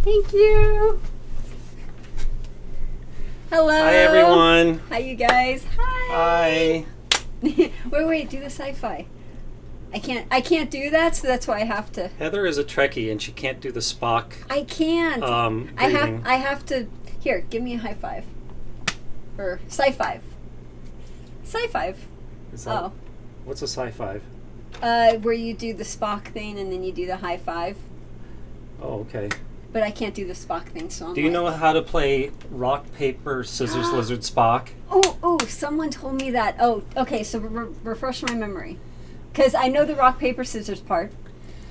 Thank you. Hello. Hi, everyone. Hi, you guys. Hi. Hi. wait, do the sci-fi. I can't do that, so that's why I have to. Heather is a Trekkie, and she can't do the Spock. I can't. Breathing. I have to. Here, give me a high five. Or sci-fi. Sci-fi. Oh. What's a sci-fi? Where you do the Spock thing and then you do the high five. Oh, okay. But I can't do the Spock thing, so I'm Do you know how to play Rock-Paper-Scissors-Lizard-Spock? Oh, someone told me that. Oh, okay, so refresh my memory. Because I know the rock-paper-scissors part.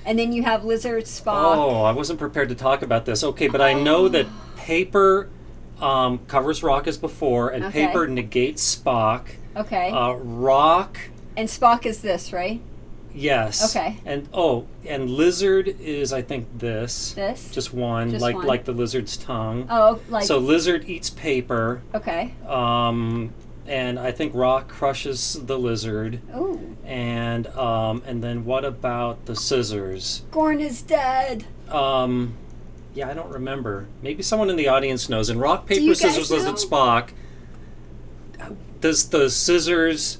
And then you have Lizard, Spock. Oh, I wasn't prepared to talk about this. Okay, but I know that paper covers rock as before, and paper negates Spock. Okay. Rock. And Spock is this, right? Yes. Okay. And lizard is, I think, this. This? Just one, Just like one. like the lizard's tongue. Oh, like. So lizard eats paper. Okay. And I think rock crushes the lizard. Oh. And then what about the scissors? Gorn is dead. Yeah, I don't remember. Maybe someone in the audience knows. In Rock, Do Paper, you Scissors, guys Lizard, know? Spock, does the scissors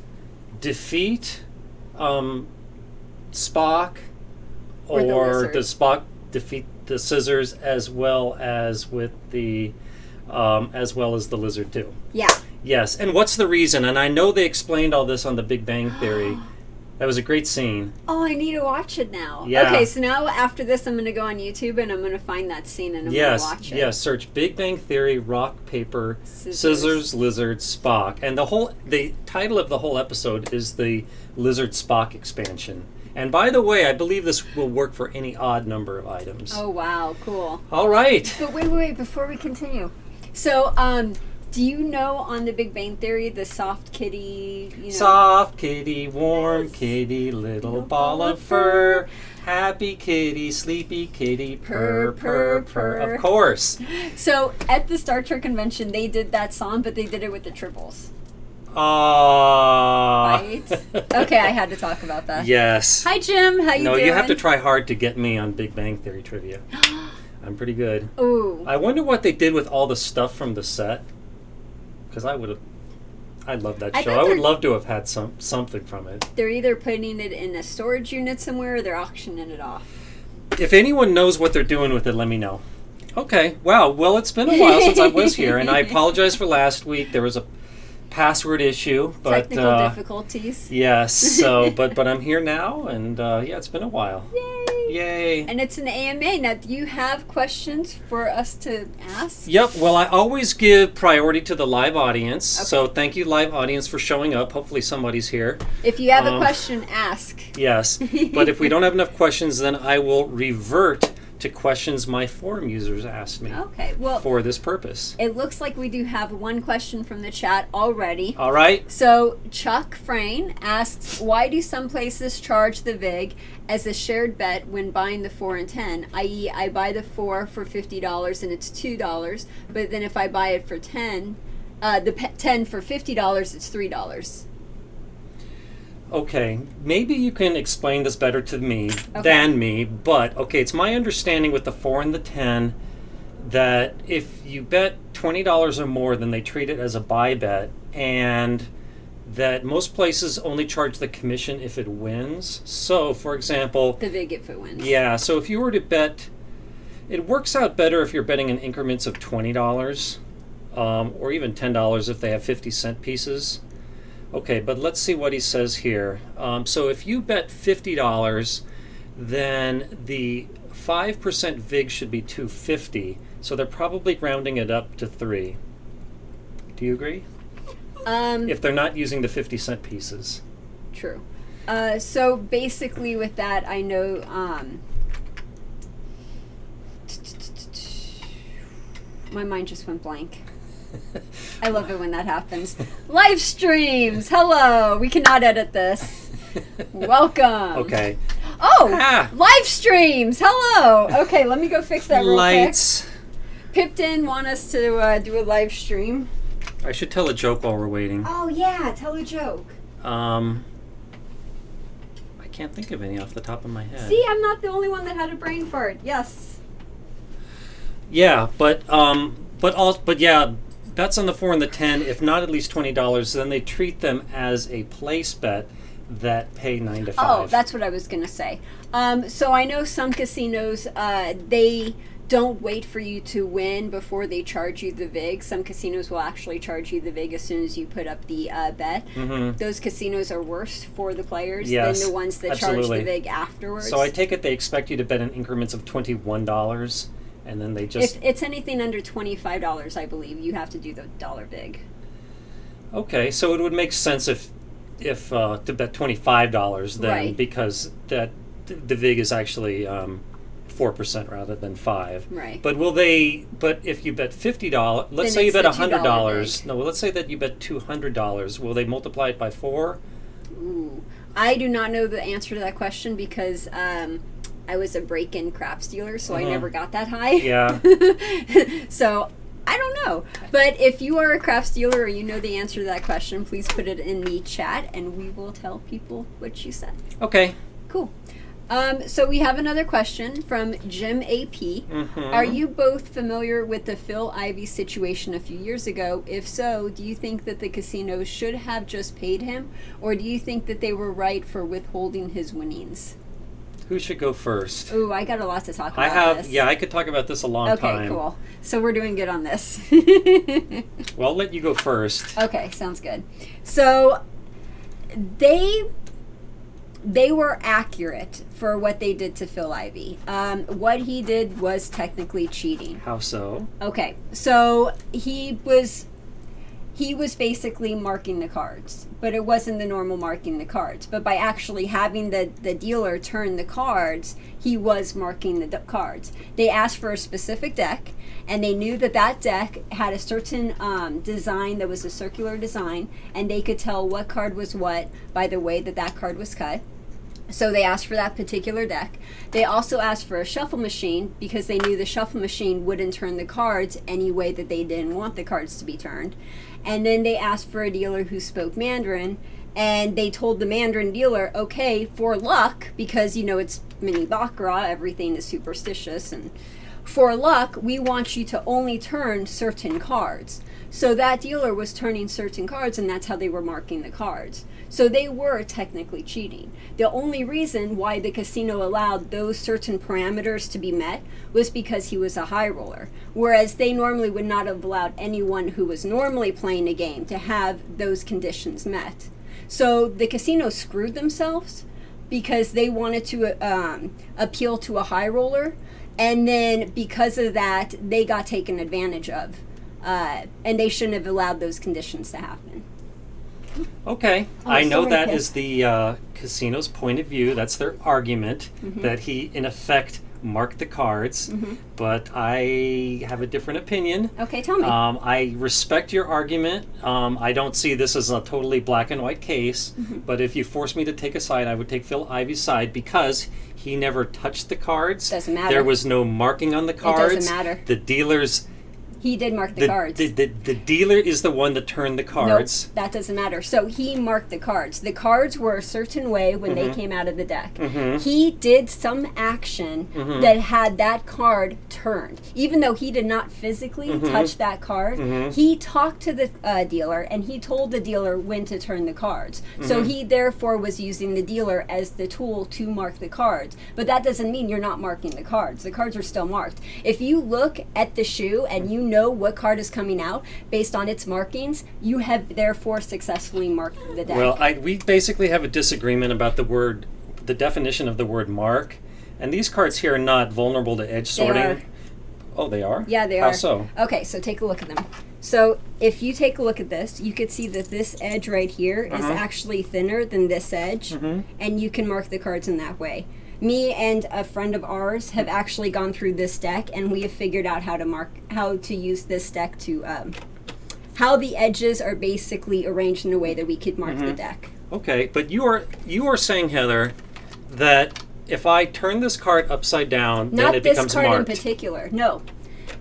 defeat Spock, or does Spock defeat the scissors as well as with the the lizard too? Yeah. Yes. And what's the reason? And I know they explained all this on The Big Bang Theory. That was a great scene. Oh, I need to watch it now. Yeah. Okay, so now after this, I'm going to go on YouTube and I'm going to find that scene and I'm going to watch it. Yes, search Big Bang Theory, Rock, Paper, Scissors, Lizard, Spock. And the title of the whole episode is the Lizard Spock expansion. And by the way, I believe this will work for any odd number of items. Oh, wow, cool. All right. But wait, before we continue. So, do you know on The Big Bang Theory, the soft kitty, Soft kitty, warm kitty, little ball of fur, happy kitty, sleepy kitty, purr, purr, purr. Of course. So, at the Star Trek convention, they did that song, but they did it with the triples. Right? Okay, I had to talk about that. Yes. Hi, Jim. How you doing? No, you have to try hard to get me on Big Bang Theory trivia. I'm pretty good. Ooh. I wonder what they did with all the stuff from the set. Because I love that show. I would love to have had something from it. They're either putting it in a storage unit somewhere or they're auctioning it off. If anyone knows what they're doing with it, let me know. Okay. Wow. Well, it's been a while since I was here, and I apologize for last week. There was a password issue, but technical difficulties. Yes. So, but I'm here now, and yeah, it's been a while. Yay! And it's an AMA. Now, do you have questions for us to ask? Yep. Well, I always give priority to the live audience. Okay. So thank you, live audience, for showing up. Hopefully somebody's here. If you have a question, ask. Yes. But if we don't have enough questions, then I will revert to questions my forum users asked me. Okay. Well, for this purpose. It looks like we do have one question from the chat already. All right. So Chuck Frayne asks, why do some places charge the VIG as a shared bet when buying the 4 and 10? I.e., I buy the 4 for $50 and it's $2, but then if I buy it for 10, the 10 for $50, it's $3. Okay, maybe you can explain this better to me than me, but okay, it's my understanding with the 4 and the 10 that if you bet $20 or more, then they treat it as a buy bet, and that most places only charge the commission if it wins. So, for example... The VIG if it wins. Yeah, so if you were to bet... It works out better if you're betting in increments of $20, or even $10 if they have 50-cent pieces. Okay, but let's see what he says here. So if you bet $50, then the 5% VIG should be $2.50. So they're probably rounding it up to $3. Do you agree? If they're not using the 50-cent pieces. True. So basically with that, I know... my mind just went blank. I love it when that happens. Live streams! Hello! We cannot edit this. Welcome! Okay. Oh! Live streams! Hello! Okay, let me go fix that real Lights. quick. Pip didn't want us to do a live stream. I should tell a joke while we're waiting. Oh, yeah. Tell a joke. I can't think of any off the top of my head. See, I'm not the only one that had a brain fart. Yes. Yeah, but yeah, bets on the 4 and the 10. If not at least $20, then they treat them as a place bet that pay 9 to 5. Oh, that's what I was gonna say. So I know some casinos they don't wait for you to win before they charge you the vig. Some casinos will actually charge you the vig as soon as you put up the bet. Mm-hmm. Those casinos are worse for the players Yes, than the ones that absolutely. charge the vig afterwards. So I take it they expect you to bet in increments of $21, and then they just... If it's anything under $25, I believe, you have to do the dollar vig. Okay, so it would make sense if to bet $25 then, Right. because that the vig is actually 4% rather than 5. Right. But if you bet $50, let's Then say you it's bet the $100. $2 No, let's say that you bet $200. Will they multiply it by 4? Ooh. I do not know the answer to that question because I was a break-in craps dealer, so I never got that high. Yeah. So I don't know. But if you are a craps dealer or you know the answer to that question, please put it in the chat and we will tell people what you said. Okay. Cool. So we have another question from Jim AP. Are you both familiar with the Phil Ivey situation a few years ago? If so, do you think that the casinos should have just paid him, or do you think that they were right for withholding his winnings? Who should go first? Ooh, I got a lot to talk about. I could talk about this a long time. Okay, cool. So we're doing good on this. Well, I'll let you go first. Okay, sounds good. So they were accurate for what they did to Phil Ivey. What he did was technically cheating. How so? Okay, so he was basically marking the cards, but it wasn't the normal marking the cards. But by actually having the dealer turn the cards, he was marking the cards. They asked for a specific deck, and they knew that deck had a certain design that was a circular design, and they could tell what card was what by the way that card was cut. So they asked for that particular deck. They also asked for a shuffle machine because they knew the shuffle machine wouldn't turn the cards any way that they didn't want the cards to be turned. And then they asked for a dealer who spoke Mandarin, and they told the Mandarin dealer, okay, for luck, because, it's mini baccarat, everything is superstitious, and for luck, we want you to only turn certain cards. So that dealer was turning certain cards, and that's how they were marking the cards. So they were technically cheating. The only reason why the casino allowed those certain parameters to be met was because he was a high roller, whereas they normally would not have allowed anyone who was normally playing a game to have those conditions met. So the casino screwed themselves because they wanted to appeal to a high roller, and then because of that, they got taken advantage of. And they shouldn't have allowed those conditions to happen. Okay. Oh, I know sorry, that Pip. is the casino's point of view. That's their argument, that he, in effect, marked the cards. But I have a different opinion. Okay, tell me. I respect your argument. I don't see this as a totally black and white case. But if you force me to take a side, I would take Phil Ivey's side because he never touched the cards. Doesn't matter. There was no marking on the cards. It doesn't matter. The dealer's... He did mark the cards. The dealer is the one that turned the cards. Nope, that doesn't matter. So he marked the cards. The cards were a certain way when they came out of the deck. He did some action that had that card turned. Even though he did not physically touch that card, he talked to the dealer and he told the dealer when to turn the cards. So he therefore was using the dealer as the tool to mark the cards. But that doesn't mean you're not marking the cards. The cards are still marked. If you look at the shoe and you know what card is coming out based on its markings, you have therefore successfully marked the deck. Well, we basically have a disagreement about the definition of the word mark, and these cards here are not vulnerable to edge sorting. They are. Oh, they are? Yeah, they How are. so? Okay, so take a look at them. So if you take a look at this, you could see that this edge right here is actually thinner than this edge, and you can mark the cards in that way. Me and a friend of ours have actually gone through this deck, and we have figured out how to use this deck to how the edges are basically arranged in a way that we could mark the deck. Okay, but you are saying, Heather, that if I turn this card upside down, then Not it this becomes card marked. in particular. No.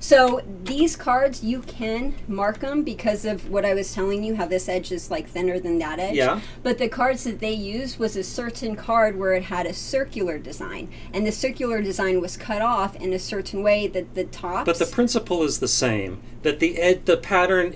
So these cards, you can mark them because of what I was telling you, how this edge is like thinner than that edge. Yeah. But the cards that they used was a certain card where it had a circular design. And the circular design was cut off in a certain way that the tops... But the principle is the same, that the pattern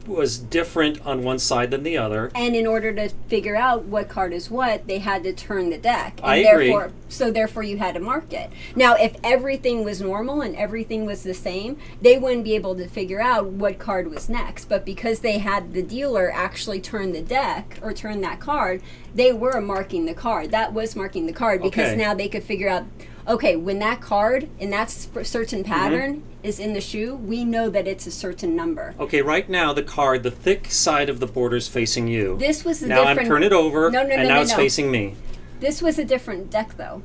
was different on one side than the other. And in order to figure out what card is what, they had to turn the deck. And I agree. Therefore you had to mark it. Now, if everything was normal and everything was the same, they wouldn't be able to figure out what card was next. But because they had the dealer actually turn the deck, or turn that card, they were marking the card. That was marking the card, because Okay. now they could figure out, okay, when that card in that certain pattern is in the shoe, we know that it's a certain number. Okay, right now the thick side of the border is facing you. This was a now different... I'm turn it over, No, and now it's facing me. This was a different deck, though.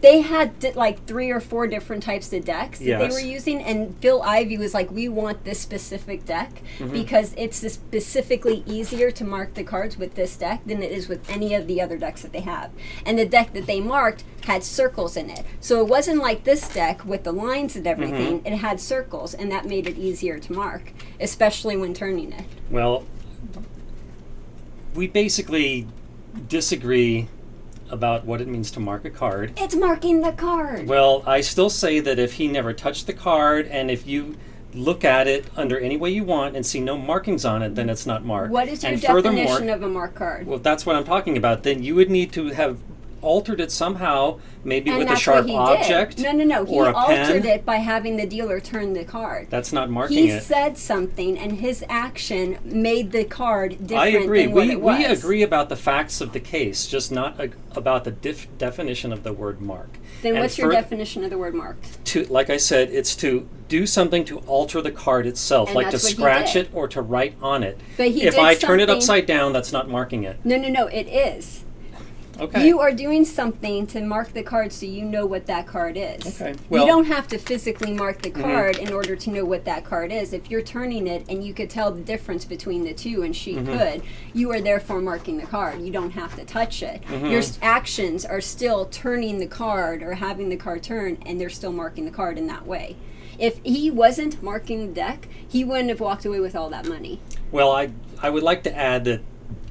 They had like 3 or 4 different types of decks that they Yes. were using, and Phil Ivey was like, we want this specific deck because it's specifically easier to mark the cards with this deck than it is with any of the other decks that they have. And the deck that they marked had circles in it. So it wasn't like this deck with the lines and everything. It had circles, and that made it easier to mark, especially when turning it. Well, we basically disagree about what it means to mark a card. It's marking the card. Well, I still say that if he never touched the card, and if you look at it under any way you want and see no markings on it, then it's not marked. What is your And definition furthermore, of a marked card? well, that's what I'm talking about. Then you would need to have altered it somehow, maybe And with a that's sharp what he object. did. No. He or a altered pen. it by having the dealer turn the card. That's not marking He it. said something, and his action made the card different I agree. than what it was. We agree about the facts of the case, just not about the definition of the word mark. Then And what's your definition of the word marked? Like I said, it's to do something to alter the card itself, And like to that's what he scratch did. it or to write on it. But he If did I turn it something- upside down, that's not marking it. No, it is. Okay. You are doing something to mark the card so you know what that card is. Okay. You Well- don't have to physically mark the card in order to know what that card is. If you're turning it and you could tell the difference between the two, and she could, you are therefore marking the card. You don't have to touch it. Your actions are still turning the card or having the card turn, and they're still marking the card in that way. If he wasn't marking the deck, he wouldn't have walked away with all that money. Well, I would like to add that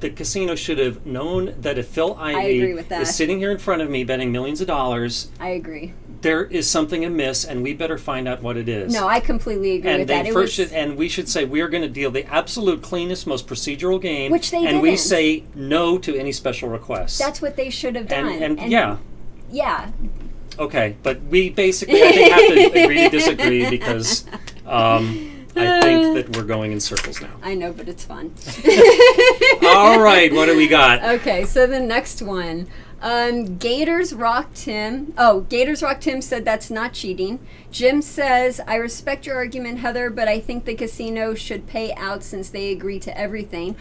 the casino should have known that if Phil Ivey agree with that. is sitting here in front of me betting millions of dollars, I agree. there is something amiss, and we better find out what it is. No, I completely agree And with they that. first and we should say we are going to deal the absolute cleanest, most procedural game, Which they and we didn't. say no to any special requests. That's what they should have done. and yeah. Yeah. Okay, but we basically, I think, have to agree to disagree because I think that we're going in circles now. I know, but it's fun. All right, what do we got? Okay, so the next one. Gators Rock Tim. Oh, Gators Rock Tim said that's not cheating. Jim says, I respect your argument, Heather, but I think the casino should pay out since they agree to everything.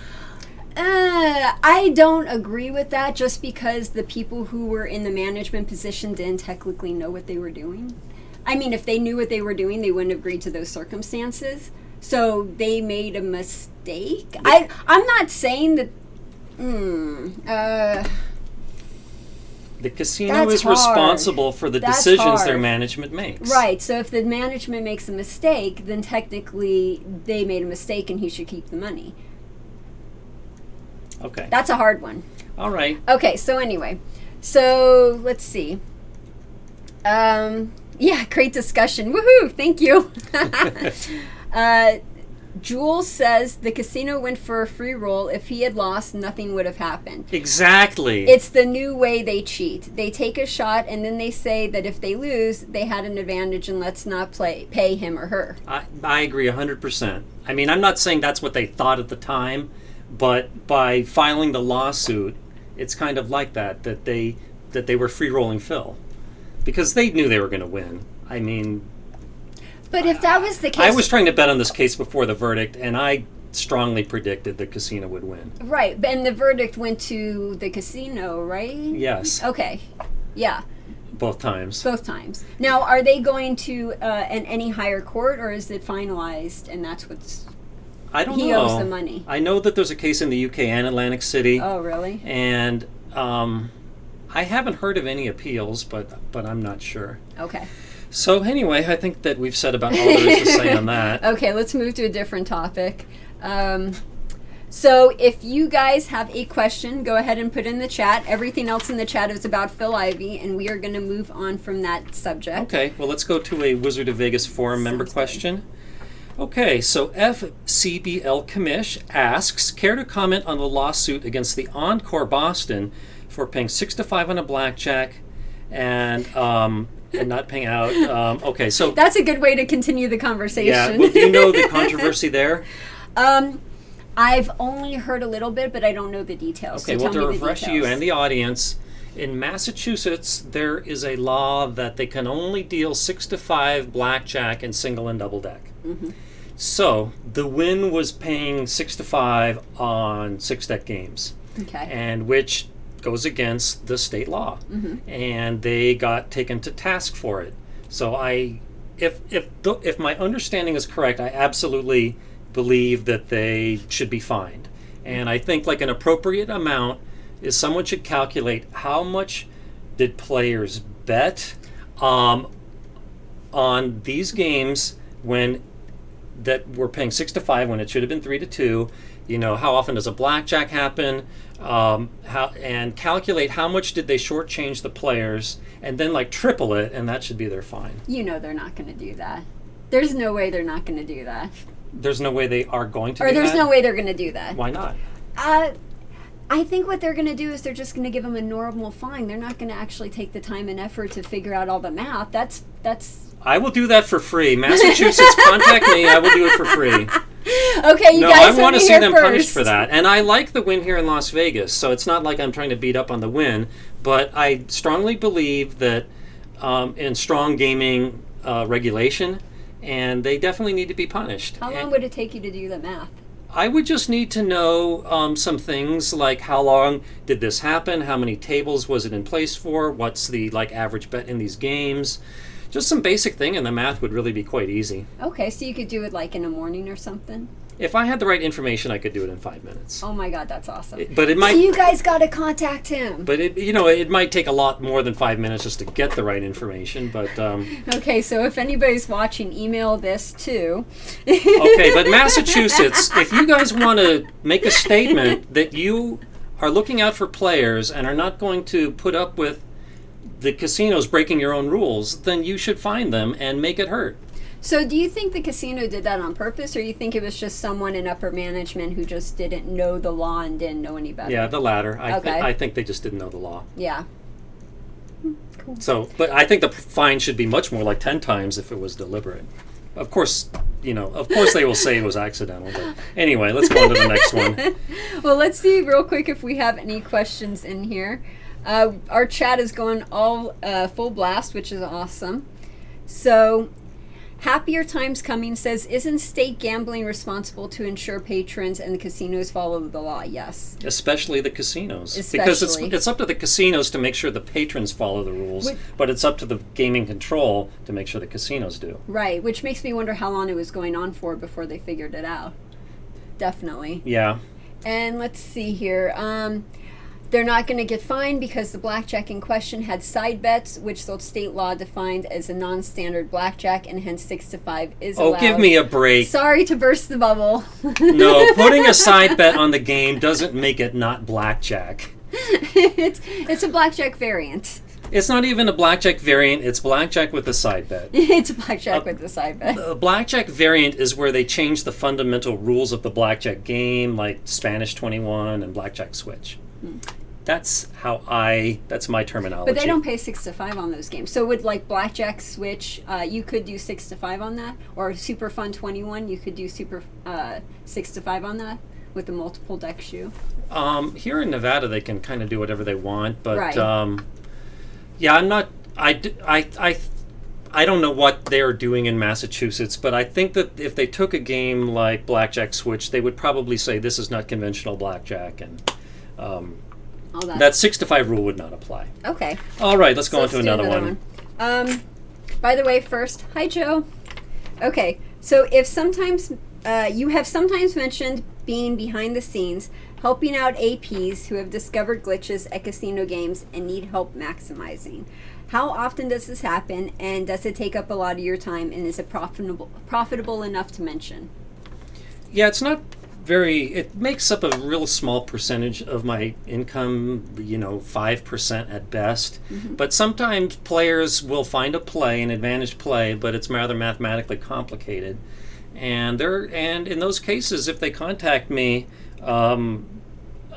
I don't agree with that just because the people who were in the management position didn't technically know what they were doing. I mean, if they knew what they were doing, they wouldn't have agreed to those circumstances. So they made a mistake. I'm not saying that... The casino That's is hard. responsible for the That's decisions their hard. management makes. Right, so if the management makes a mistake, then technically they made a mistake and he should keep the money. Okay. That's a hard one. All right. Okay, so anyway. So, let's see. Yeah, great discussion. Woohoo! Thank you. Jules says the casino went for a free roll. If he had lost, nothing would have happened. Exactly. It's the new way they cheat. They take a shot and then they say that if they lose, they had an advantage and let's not pay him or her. I agree 100%. I mean, I'm not saying that's what they thought at the time, but by filing the lawsuit, it's kind of like that they were free-rolling Phil. Because they knew they were going to win. I mean... But if that was the case... I was trying to bet on this case before the verdict, and I strongly predicted the casino would win. Right, and the verdict went to the casino, right? Yes. Okay, yeah. Both times. Both times. Now, are they going to any higher court, or is it finalized, and that's what's... I don't know. He owes the money. I know that there's a case in the UK and Atlantic City. Oh, really? And I haven't heard of any appeals, but I'm not sure. Okay. So anyway, I think that we've said about all there is to say on that. Okay, let's move to a different topic. So if you guys have a question, go ahead and put in the chat. Everything else in the chat is about Phil Ivey, and we are going to move on from that subject. Okay, well, let's go to a Wizard of Vegas forum member question. Okay, so FCBL Commish asks, care to comment on the lawsuit against the Encore Boston for paying 6 to 5 on a blackjack and not paying out? Okay, so that's a good way to continue the conversation. Yeah, well, do you know the controversy there? I've only heard a little bit, but I don't know the details. Okay, so well, tell to me the refresh details. you and the audience, in Massachusetts, there is a law that they can only deal 6 to 5 blackjack and single and double deck. Mm-hmm. So the win was paying 6 to 5 on 6-deck games, Okay. and which goes against the state law, Mm-hmm. and they got taken to task for it. So if my understanding is correct, I absolutely believe that they should be fined, and I think like an appropriate amount is someone should calculate how much did players bet on these games when that were paying 6 to 5 when it should have been 3 to 2. You know, how often does a blackjack happen? And calculate how much did they shortchange the players, and then like triple it, and that should be their fine. You know they're not going to do that. There's no way they're not going to do that. There's no way they are going to. Or do there's that? no way they're going to do that. Why not? I think what they're going to do is they're just going to give them a normal fine. They're not going to actually take the time and effort to figure out all the math. That's. I will do that for free. Massachusetts, contact me. I will do it for free. Okay, you guys I want to see them first. punished for that. And I like the win here in Las Vegas, so it's not like I'm trying to beat up on the win, but I strongly believe that in strong gaming regulation, and they definitely need to be punished. How long would it take you to do the math? I would just need to know some things like how long did this happen, how many tables was it in place for, what's the average bet in these games. Just some basic thing, and the math would really be quite easy. Okay, so you could do it in the morning or something? If I had the right information, I could do it in 5 minutes. Oh my God, that's awesome. But it might. So you guys got to contact him. But it might take a lot more than 5 minutes just to get the right information. But okay, so if anybody's watching, email this too. Okay, but Massachusetts, if you guys want to make a statement that you are looking out for players and are not going to put up with the casinos breaking your own rules, then you should fine them and make it hurt. So do you think the casino did that on purpose, or you think it was just someone in upper management who just didn't know the law and didn't know any better? Yeah, the latter. Okay. I think they just didn't know the law. Yeah. Cool. So, but I think the fine should be much more, like 10 times if it was deliberate. Of course, they will say it was accidental. But anyway, let's go on to the next one. Well, let's see real quick if we have any questions in here. Our chat is going all full blast, which is awesome. So, Happier Times Coming says, isn't state gambling responsible to ensure patrons and the casinos follow the law? Yes. Especially the casinos. Because it's up to the casinos to make sure the patrons follow the rules, but it's up to the gaming control to make sure the casinos do. Right, which makes me wonder how long it was going on for before they figured it out. Definitely. Yeah. And let's see here. They're not going to get fined because the blackjack in question had side bets, which the state law defined as a non-standard blackjack, and hence 6 to 5 is allowed. Oh, give me a break. Sorry to burst the bubble. No, putting a side bet on the game doesn't make it not blackjack. It's a blackjack variant. It's not even a blackjack variant, it's blackjack with a side bet. It's a blackjack with a side bet. A blackjack variant is where they change the fundamental rules of the blackjack game, like Spanish 21 and blackjack switch. That's my terminology. But they don't pay 6 to 5 on those games. So would blackjack switch, you could do 6 to 5 on that, or Super Fun 21, you could do 6 to 5 on that with the multiple deck shoe. Here in Nevada, they can kind of do whatever they want, but right. Yeah, I'm not. I don't know what they're doing in Massachusetts, but I think that if they took a game like blackjack switch, they would probably say this is not conventional blackjack, and that 6 to 5 rule would not apply. Okay. All right, let's go on to another one. By the way, first, hi Joe. Okay, so if sometimes you have sometimes mentioned being behind the scenes, helping out APs who have discovered glitches at casino games and need help maximizing. How often does this happen, and does it take up a lot of your time, and is it profitable enough to mention? Yeah, it's not it makes up a real small percentage of my income, 5% at best. Mm-hmm. But sometimes players will find a play, an advantage play, but it's rather mathematically complicated. And in those cases, if they contact me, I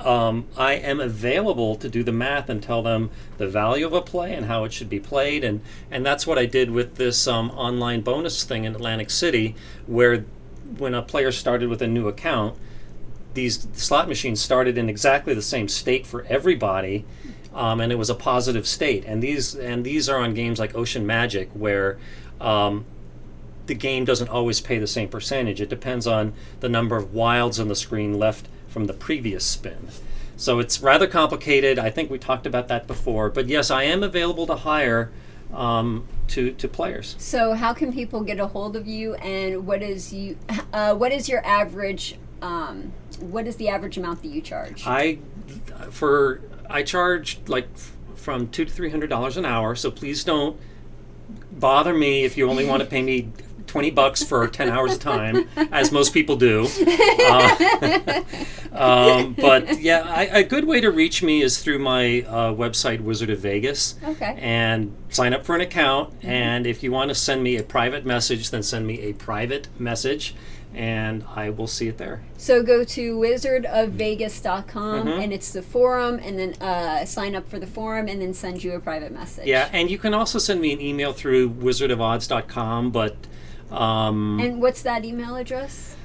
am available to do the math and tell them the value of a play and how it should be played. And that's what I did with this online bonus thing in Atlantic City, where when a player started with a new account, these slot machines started in exactly the same state for everybody, and it was a positive state. And these are on games like Ocean Magic, where the game doesn't always pay the same percentage. It depends on the number of wilds on the screen left from the previous spin. So it's rather complicated. I think we talked about that before. But yes, I am available to hire to players. So how can people get a hold of you, and what is your average? What is the average amount that you charge? I charge like from $200 to $300 an hour. So please don't bother me if you only want to pay me $20 for 10 hours of time, as most people do. But yeah, a good way to reach me is through my website, Wizard of Vegas. Okay. And sign up for an account. Mm-hmm. And if you want to send me a private message, then send me a private message, and I will see it there. So go to wizardofvegas.com, mm-hmm. and it's the forum, and then sign up for the forum, and then send you a private message. Yeah, and you can also send me an email through wizardofodds.com, but and what's that email address?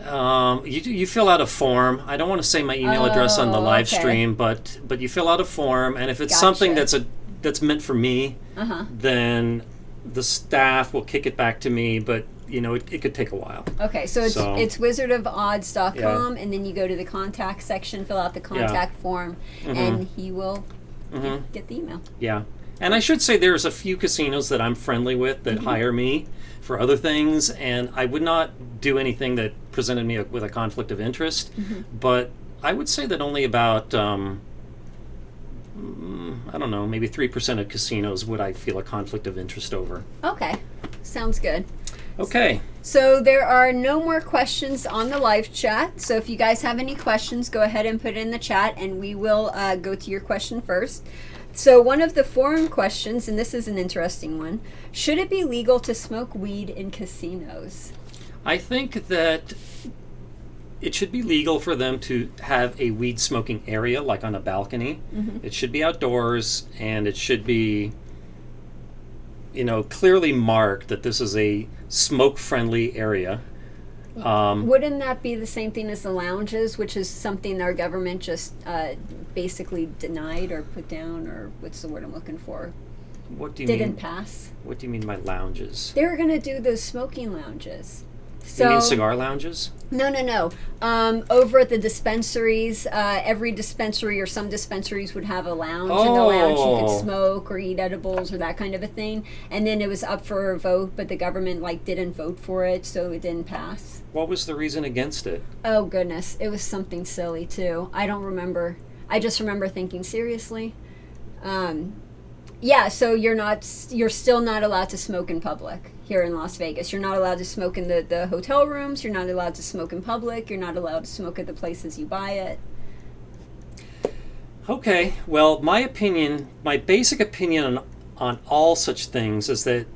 You fill out a form. I don't want to say my email address on the live stream, but you fill out a form, and if it's something that's meant for me, then the staff will kick it back to me, but it could take a while. Okay, so it's wizardofodds.com, and then you go to the contact section, fill out the contact form, and he will get the email. Yeah. And I should say there's a few casinos that I'm friendly with that hire me for other things, and I would not do anything that presented me with a conflict of interest, but I would say that only about, maybe 3% of casinos would I feel a conflict of interest over. Okay, sounds good. Okay. So there are no more questions on the live chat. So if you guys have any questions, go ahead and put it in the chat, and we will go to your question first. So one of the forum questions, and this is an interesting one, should it be legal to smoke weed in casinos? I think that it should be legal for them to have a weed smoking area, like on a balcony. It should be outdoors, and it should be clearly marked that this is a smoke-friendly area. Wouldn't that be the same thing as the lounges, which is something our government just basically denied or put down, or what's the word I'm looking for? What do you mean? Didn't pass. What do you mean by lounges? They were going to do those smoking lounges. You mean cigar lounges? No. Over at the dispensaries, every dispensary or some dispensaries would have a lounge. In the lounge you could smoke or eat edibles or that kind of a thing. And then it was up for a vote, but the government didn't vote for it, so it didn't pass. What was the reason against it? Oh, goodness. It was something silly, too. I don't remember. I just remember thinking, seriously? Yeah, so you're still not allowed to smoke in public here in Las Vegas. You're not allowed to smoke in the hotel rooms. You're not allowed to smoke in public. You're not allowed to smoke at the places you buy it. Okay, well, my basic opinion on all such things is that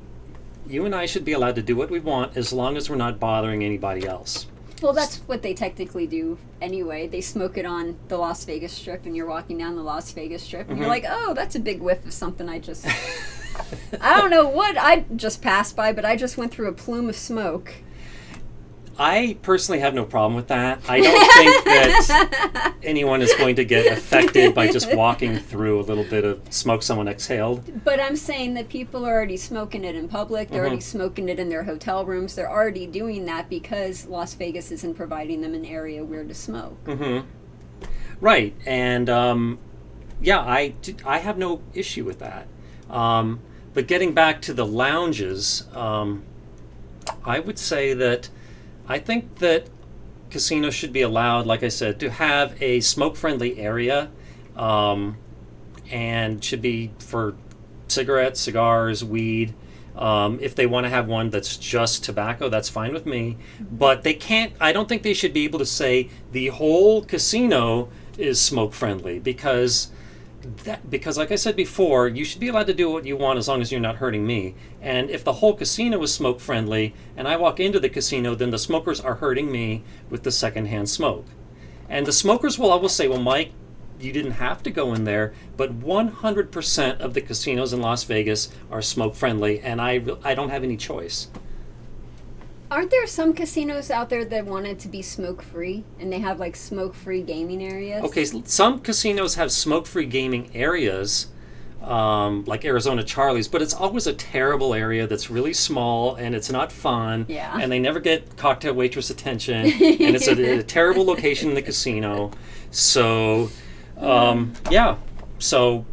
you and I should be allowed to do what we want as long as we're not bothering anybody else. Well, that's what they technically do anyway. They smoke it on the Las Vegas Strip, and you're walking down the Las Vegas Strip, and you're like, oh, that's a big whiff of something I just... I don't know what I just passed by, but I just went through a plume of smoke. I personally have no problem with that. I don't think that anyone is going to get affected by just walking through a little bit of smoke someone exhaled. But I'm saying that people are already smoking it in public. They're already smoking it in their hotel rooms. They're already doing that because Las Vegas isn't providing them an area where to smoke. Right. And, I have no issue with that. But getting back to the lounges, I would say that I think that casinos should be allowed, like I said, to have a smoke-friendly area, and should be for cigarettes, cigars, weed. If they want to have one that's just tobacco, that's fine with me. But they can't, I don't think they should be able to say the whole casino is smoke-friendly, because like I said before, you should be allowed to do what you want as long as you're not hurting me. And if the whole casino is smoke friendly and I walk into the casino, then the smokers are hurting me with the secondhand smoke. And the smokers will always say, well, Mike, you didn't have to go in there, but 100% of the casinos in Las Vegas are smoke friendly, and I don't have any choice. Aren't there some casinos out there that want it to be smoke-free, and they have like smoke-free gaming areas? Okay, some casinos have smoke-free gaming areas, like Arizona Charlie's, but it's always a terrible area that's really small, and it's not fun, Yeah. and they never get cocktail waitress attention, and it's a terrible location in the casino. So, yeah, so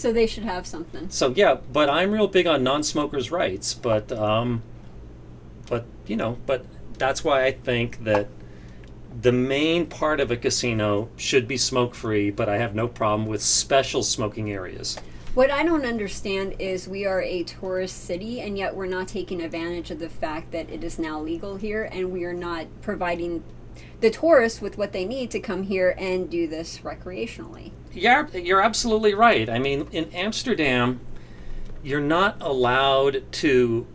they should have something. So yeah, but I'm real big on non-smokers' rights, but that's why I think that the main part of a casino should be smoke-free, but I have no problem with special smoking areas. What I don't understand is we are a tourist city, and yet we're not taking advantage of the fact that it is now legal here, and we are not providing the tourists with what they need to come here and do this recreationally. Yeah, you're absolutely right. I mean, in Amsterdam, you're not allowed to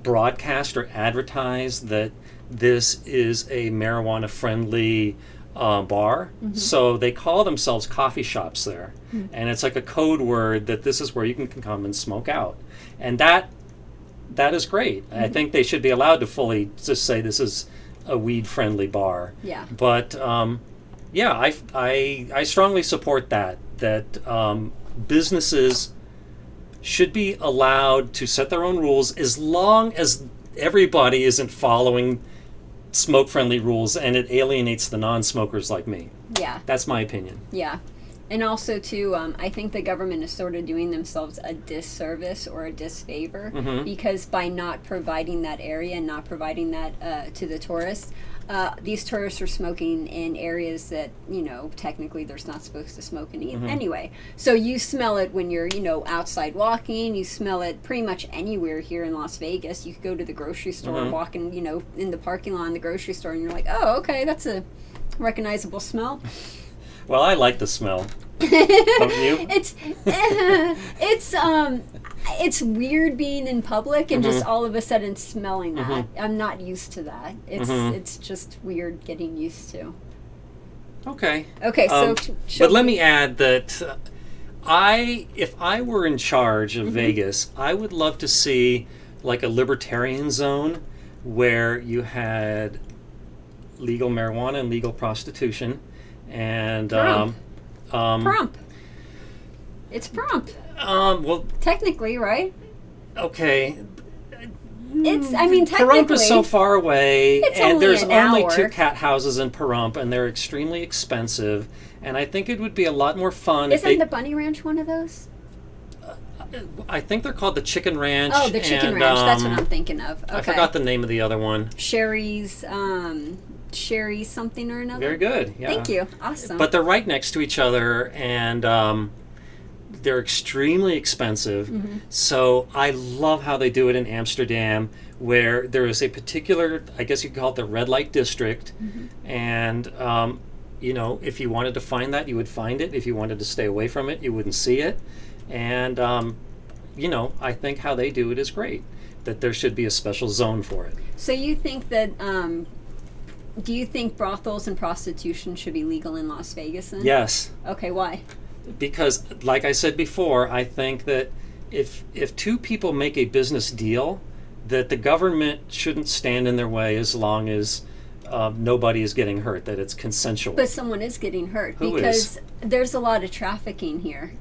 broadcast or advertise that this is a marijuana-friendly bar. Mm-hmm. So they call themselves coffee shops there. Mm-hmm. And it's like a code word that this is where you can come and smoke out. And that is great. Mm-hmm. I think they should be allowed to fully just say this is a weed-friendly bar. Yeah. But, yeah, I strongly support that businesses should be allowed to set their own rules as long as everybody isn't following smoke-friendly rules and it alienates the non-smokers like me. Yeah. That's my opinion. Yeah. And also, too, I think the government is sort of doing themselves a disservice or a disfavor, mm-hmm. because by not providing that area and not providing that to the tourists, these tourists are smoking in areas that, technically they're not supposed to smoke in mm-hmm. anyway. So you smell it when you're, outside walking. You smell it pretty much anywhere here in Las Vegas. You could go to the grocery store, mm-hmm. walking, in the parking lot in the grocery store, and you're like, oh, okay, that's a recognizable smell. Well, I like the smell. Don't you? It's weird being in public and mm-hmm. just all of a sudden smelling that. Mm-hmm. I'm not used to that. It's just weird getting used to. Okay. Okay, so but let me add that if I were in charge of mm-hmm. Vegas, I would love to see like a libertarian zone where you had legal marijuana and legal prostitution. And Prompt. It's prompt. Well, technically, right? Okay. Technically. Pahrump is so far away, and there's only 2 hour. cat houses in Pahrump, and they're extremely expensive. And I think it would be a lot more fun. Isn't the Bunny Ranch one of those? I think they're called the Chicken Ranch. Oh, the Chicken Ranch. That's what I'm thinking of. Okay. I forgot the name of the other one. Sherry something or another. Very good. Yeah. Thank you. Awesome. But they're right next to each other, and they're extremely expensive. Mm-hmm. So I love how they do it in Amsterdam, where there is a particular, I guess you could call it the red light district, mm-hmm. and if you wanted to find that, you would find it. If you wanted to stay away from it, you wouldn't see it. And I think how they do it is great. That there should be a special zone for it. So you think that? Do you think brothels and prostitution should be legal in Las Vegas then? Yes. Okay, why? Because, like I said before, I think that if 2 people make a business deal, that the government shouldn't stand in their way as long as nobody is getting hurt, that it's consensual. But someone is getting hurt. Who because is? There's a lot of trafficking here.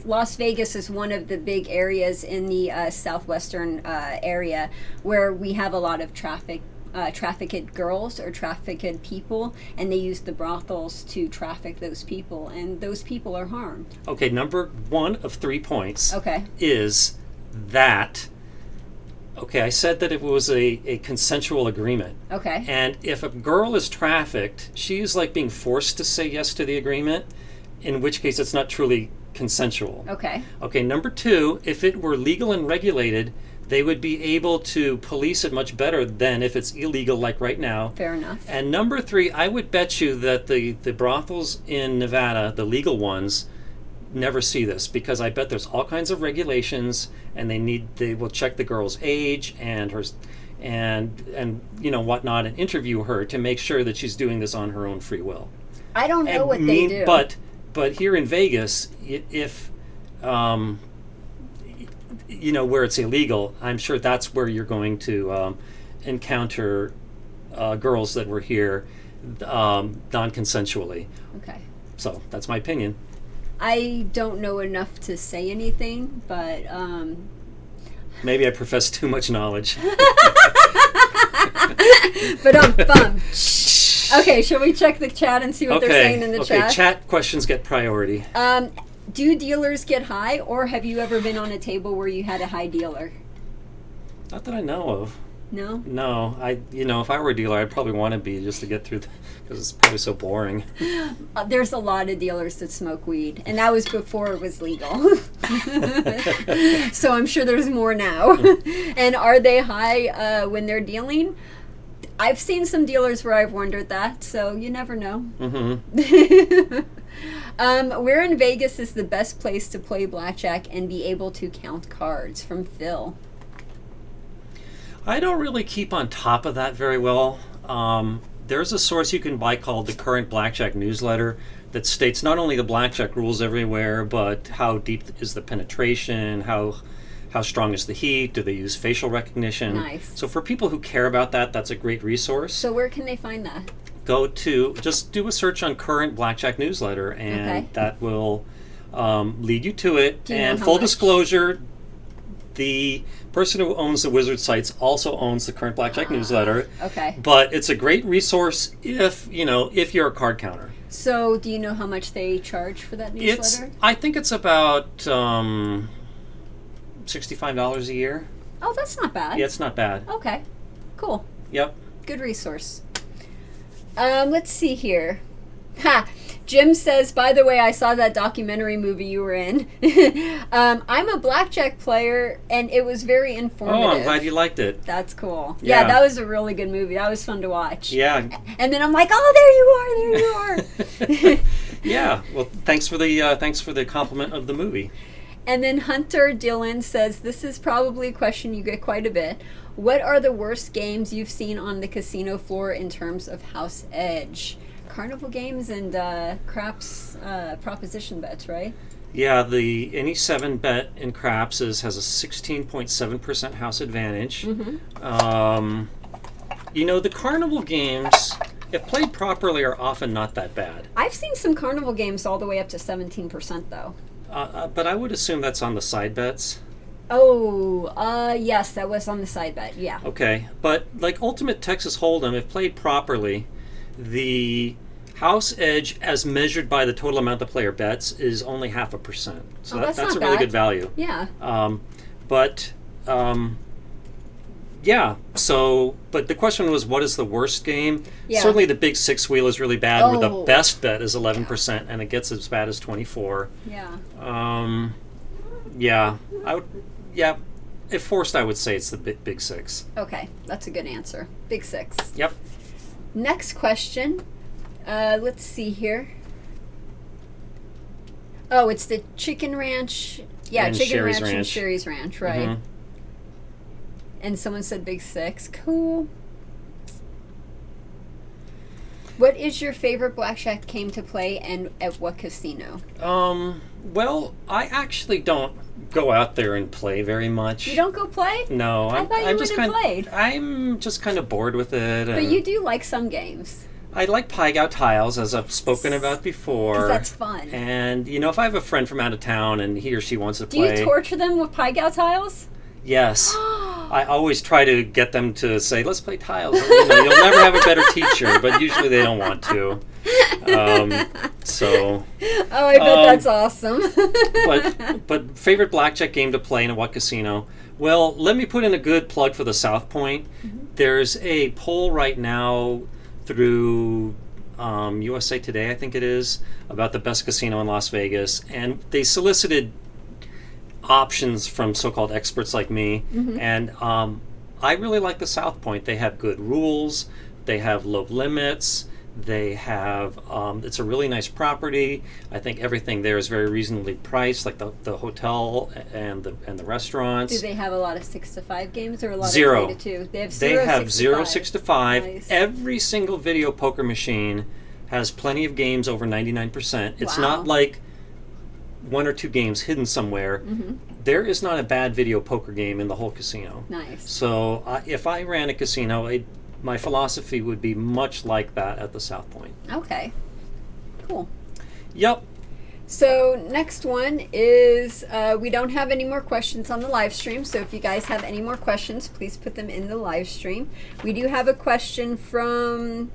Las Vegas is one of the big areas in the southwestern area where we have a lot of trafficked girls or trafficked people, and they use the brothels to traffic those people, and those people are harmed. Okay, number 1 of 3 points okay. is that Okay, I said that it was a consensual agreement. Okay. And if a girl is trafficked, she is like being forced to say yes to the agreement, in which case it's not truly consensual. Okay. Okay, number 2, if it were legal and regulated, they would be able to police it much better than if it's illegal like right now. Fair enough. And number 3, I would bet you that the brothels in Nevada, the legal ones, never see this, because I bet there's all kinds of regulations, and they will check the girl's age and her and whatnot, and interview her to make sure that she's doing this on her own free will. I don't know what they do. But here in Vegas, if where it's illegal, I'm sure that's where you're going to encounter girls that were here non-consensually. Okay. So that's my opinion. I don't know enough to say anything, but maybe I profess too much knowledge. But bum. Okay, shall we check the chat and see what they're saying in the chat? Okay, chat questions get priority. Do dealers get high, or have you ever been on a table where you had a high dealer? Not that I know of. No? No, if I were a dealer, I'd probably want to be, just to get through, because it's probably so boring. There's a lot of dealers that smoke weed, and that was before it was legal. So I'm sure there's more now. And are they high when they're dealing? I've seen some dealers where I've wondered that, so you never know. Mm-hmm. Where in Vegas is the best place to play blackjack and be able to count cards? From Phil. I don't really keep on top of that very well. There's a source you can buy called the Current Blackjack Newsletter that states not only the blackjack rules everywhere, but how deep is the penetration, how strong is the heat, do they use facial recognition. Nice. So for people who care about that, that's a great resource. So where can they find that? Just do a search on Current Blackjack Newsletter, and Okay. that will lead you to it. Do you know And how full much? Disclosure, the person who owns the Wizard sites also owns the Current Blackjack Newsletter. Okay. But it's a great resource if you're a card counter. So do you know how much they charge for that newsletter? I think it's about $65 a year. Oh, that's not bad. Yeah, it's not bad. Okay. Cool. Yep. Good resource. Let's see here. Ha! Jim says, by the way, I saw that documentary movie you were in. I'm a blackjack player, and it was very informative. Oh, I'm glad you liked it. That's cool. Yeah. Yeah, that was a really good movie. That was fun to watch. Yeah. And then I'm like, oh, there you are. Yeah. Well, thanks for the compliment of the movie. And then Hunter Dillon says, this is probably a question you get quite a bit. What are the worst games you've seen on the casino floor in terms of house edge? Carnival games and craps proposition bets, right? Yeah, any 7 bet in craps has a 16.7% house advantage. Mm-hmm. The carnival games, if played properly, are often not that bad. I've seen some carnival games all the way up to 17%, though. But I would assume that's on the side bets. Oh, yes, that was on the side bet, yeah. Okay, but like Ultimate Texas Hold'em, if played properly, the house edge as measured by the total amount the player bets is only 0.5%. So Oh, that's that's a not really bad. good value. Yeah. But the question was, what is the worst game? Yeah. Certainly the big 6-wheel is really bad, where the Oh. best bet is 11%, and it gets as bad as 24. Yeah. If forced, I would say it's the big 6. Okay, that's a good answer. Big 6. Yep. Next question. Let's see here. Oh, it's the Chicken Ranch. Yeah, And Chicken Sherry's Ranch and Ranch. Sherry's Ranch, right? Mhm. And someone said Big 6. Cool. What is your favorite blackjack game to play, and at what casino? Well, I actually don't go out there and play very much. You don't go play? No, I thought you I'm would just have kind played. I'm just kind of bored with it. But and you do like some games. I like Pie-Gow tiles, as I've spoken about before. Because that's fun. And if I have a friend from out of town and he or she wants to Do play, you torture them with Pie-Gow tiles? yes. I always try to get them to say, let's play tiles. You'll never have a better teacher, but usually they don't want to. Oh, I bet that's awesome. but favorite blackjack game to play and at what casino? Well, let me put in a good plug for the South Point. There's a poll right now through USA Today, I think it is, about the best casino in Las Vegas, and they solicited options from so-called experts like me, and I really like the South Point. They have good rules, they have low limits, they have it's a really nice property. I think everything there is very reasonably priced, like the hotel and the restaurants. Do they have a lot of 6 to 5 games or a lot Zero. of 3 to 2? They have They have 0 6 to 5. Nice. Every single video poker machine has plenty of games over 99%. It's Wow. not like 1 or 2 games hidden somewhere. There is not a bad video poker game in the whole casino. Nice. So if I ran a casino, my philosophy would be much like that at the South Point. Okay. Cool. Yep. So next one is we don't have any more questions on the live stream, so if you guys have any more questions, please put them in the live stream. We do have a question from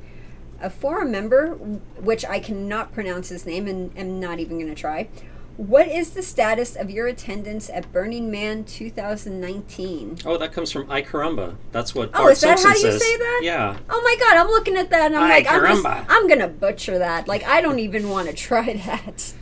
a forum member, which I cannot pronounce his name and am not even going to try. What is the status of your attendance at Burning Man 2019? Oh, that comes from Ay Caramba. That's what Oh, Bart is that Simpson how you says. say that? Yeah. Oh my God, I'm looking at that and I'm Ay like, caramba. I'm going to butcher that. Like, I don't even want to try that.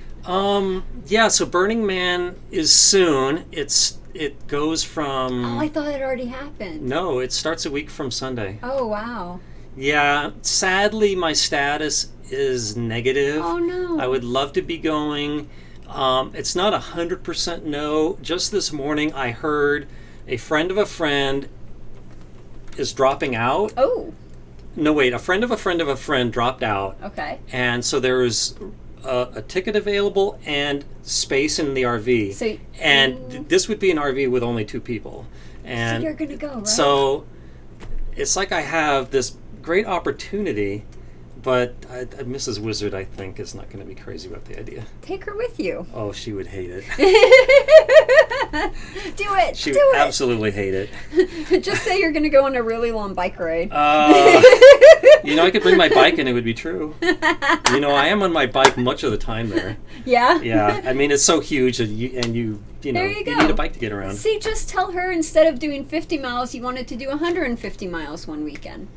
Yeah, so Burning Man is soon. It goes from... Oh, I thought it already happened. No, it starts a week from Sunday. Oh, wow. Yeah, sadly my status is negative. Oh, no. I would love to be going. It's not 100% no. Just this morning I heard a friend of a friend is dropping out. Oh. No, wait, a friend of a friend of a friend dropped out. Okay. And so there was a ticket available and space in the RV. So, This would be an RV with only 2 people. And so you're going to go, right? so it's like I have this great opportunity, but Mrs. Wizard, I think, is not going to be crazy about the idea. Take her with you. Oh, she would hate it. Do it. She do would it. absolutely hate it. Just say you're going to go on a really long bike ride. I could bring my bike and it would be true. I am on my bike much of the time there. Yeah? Yeah, I mean, it's so huge, and you There you go. need a bike to get around. See, just tell her instead of doing 50 miles, you wanted to do 150 miles one weekend.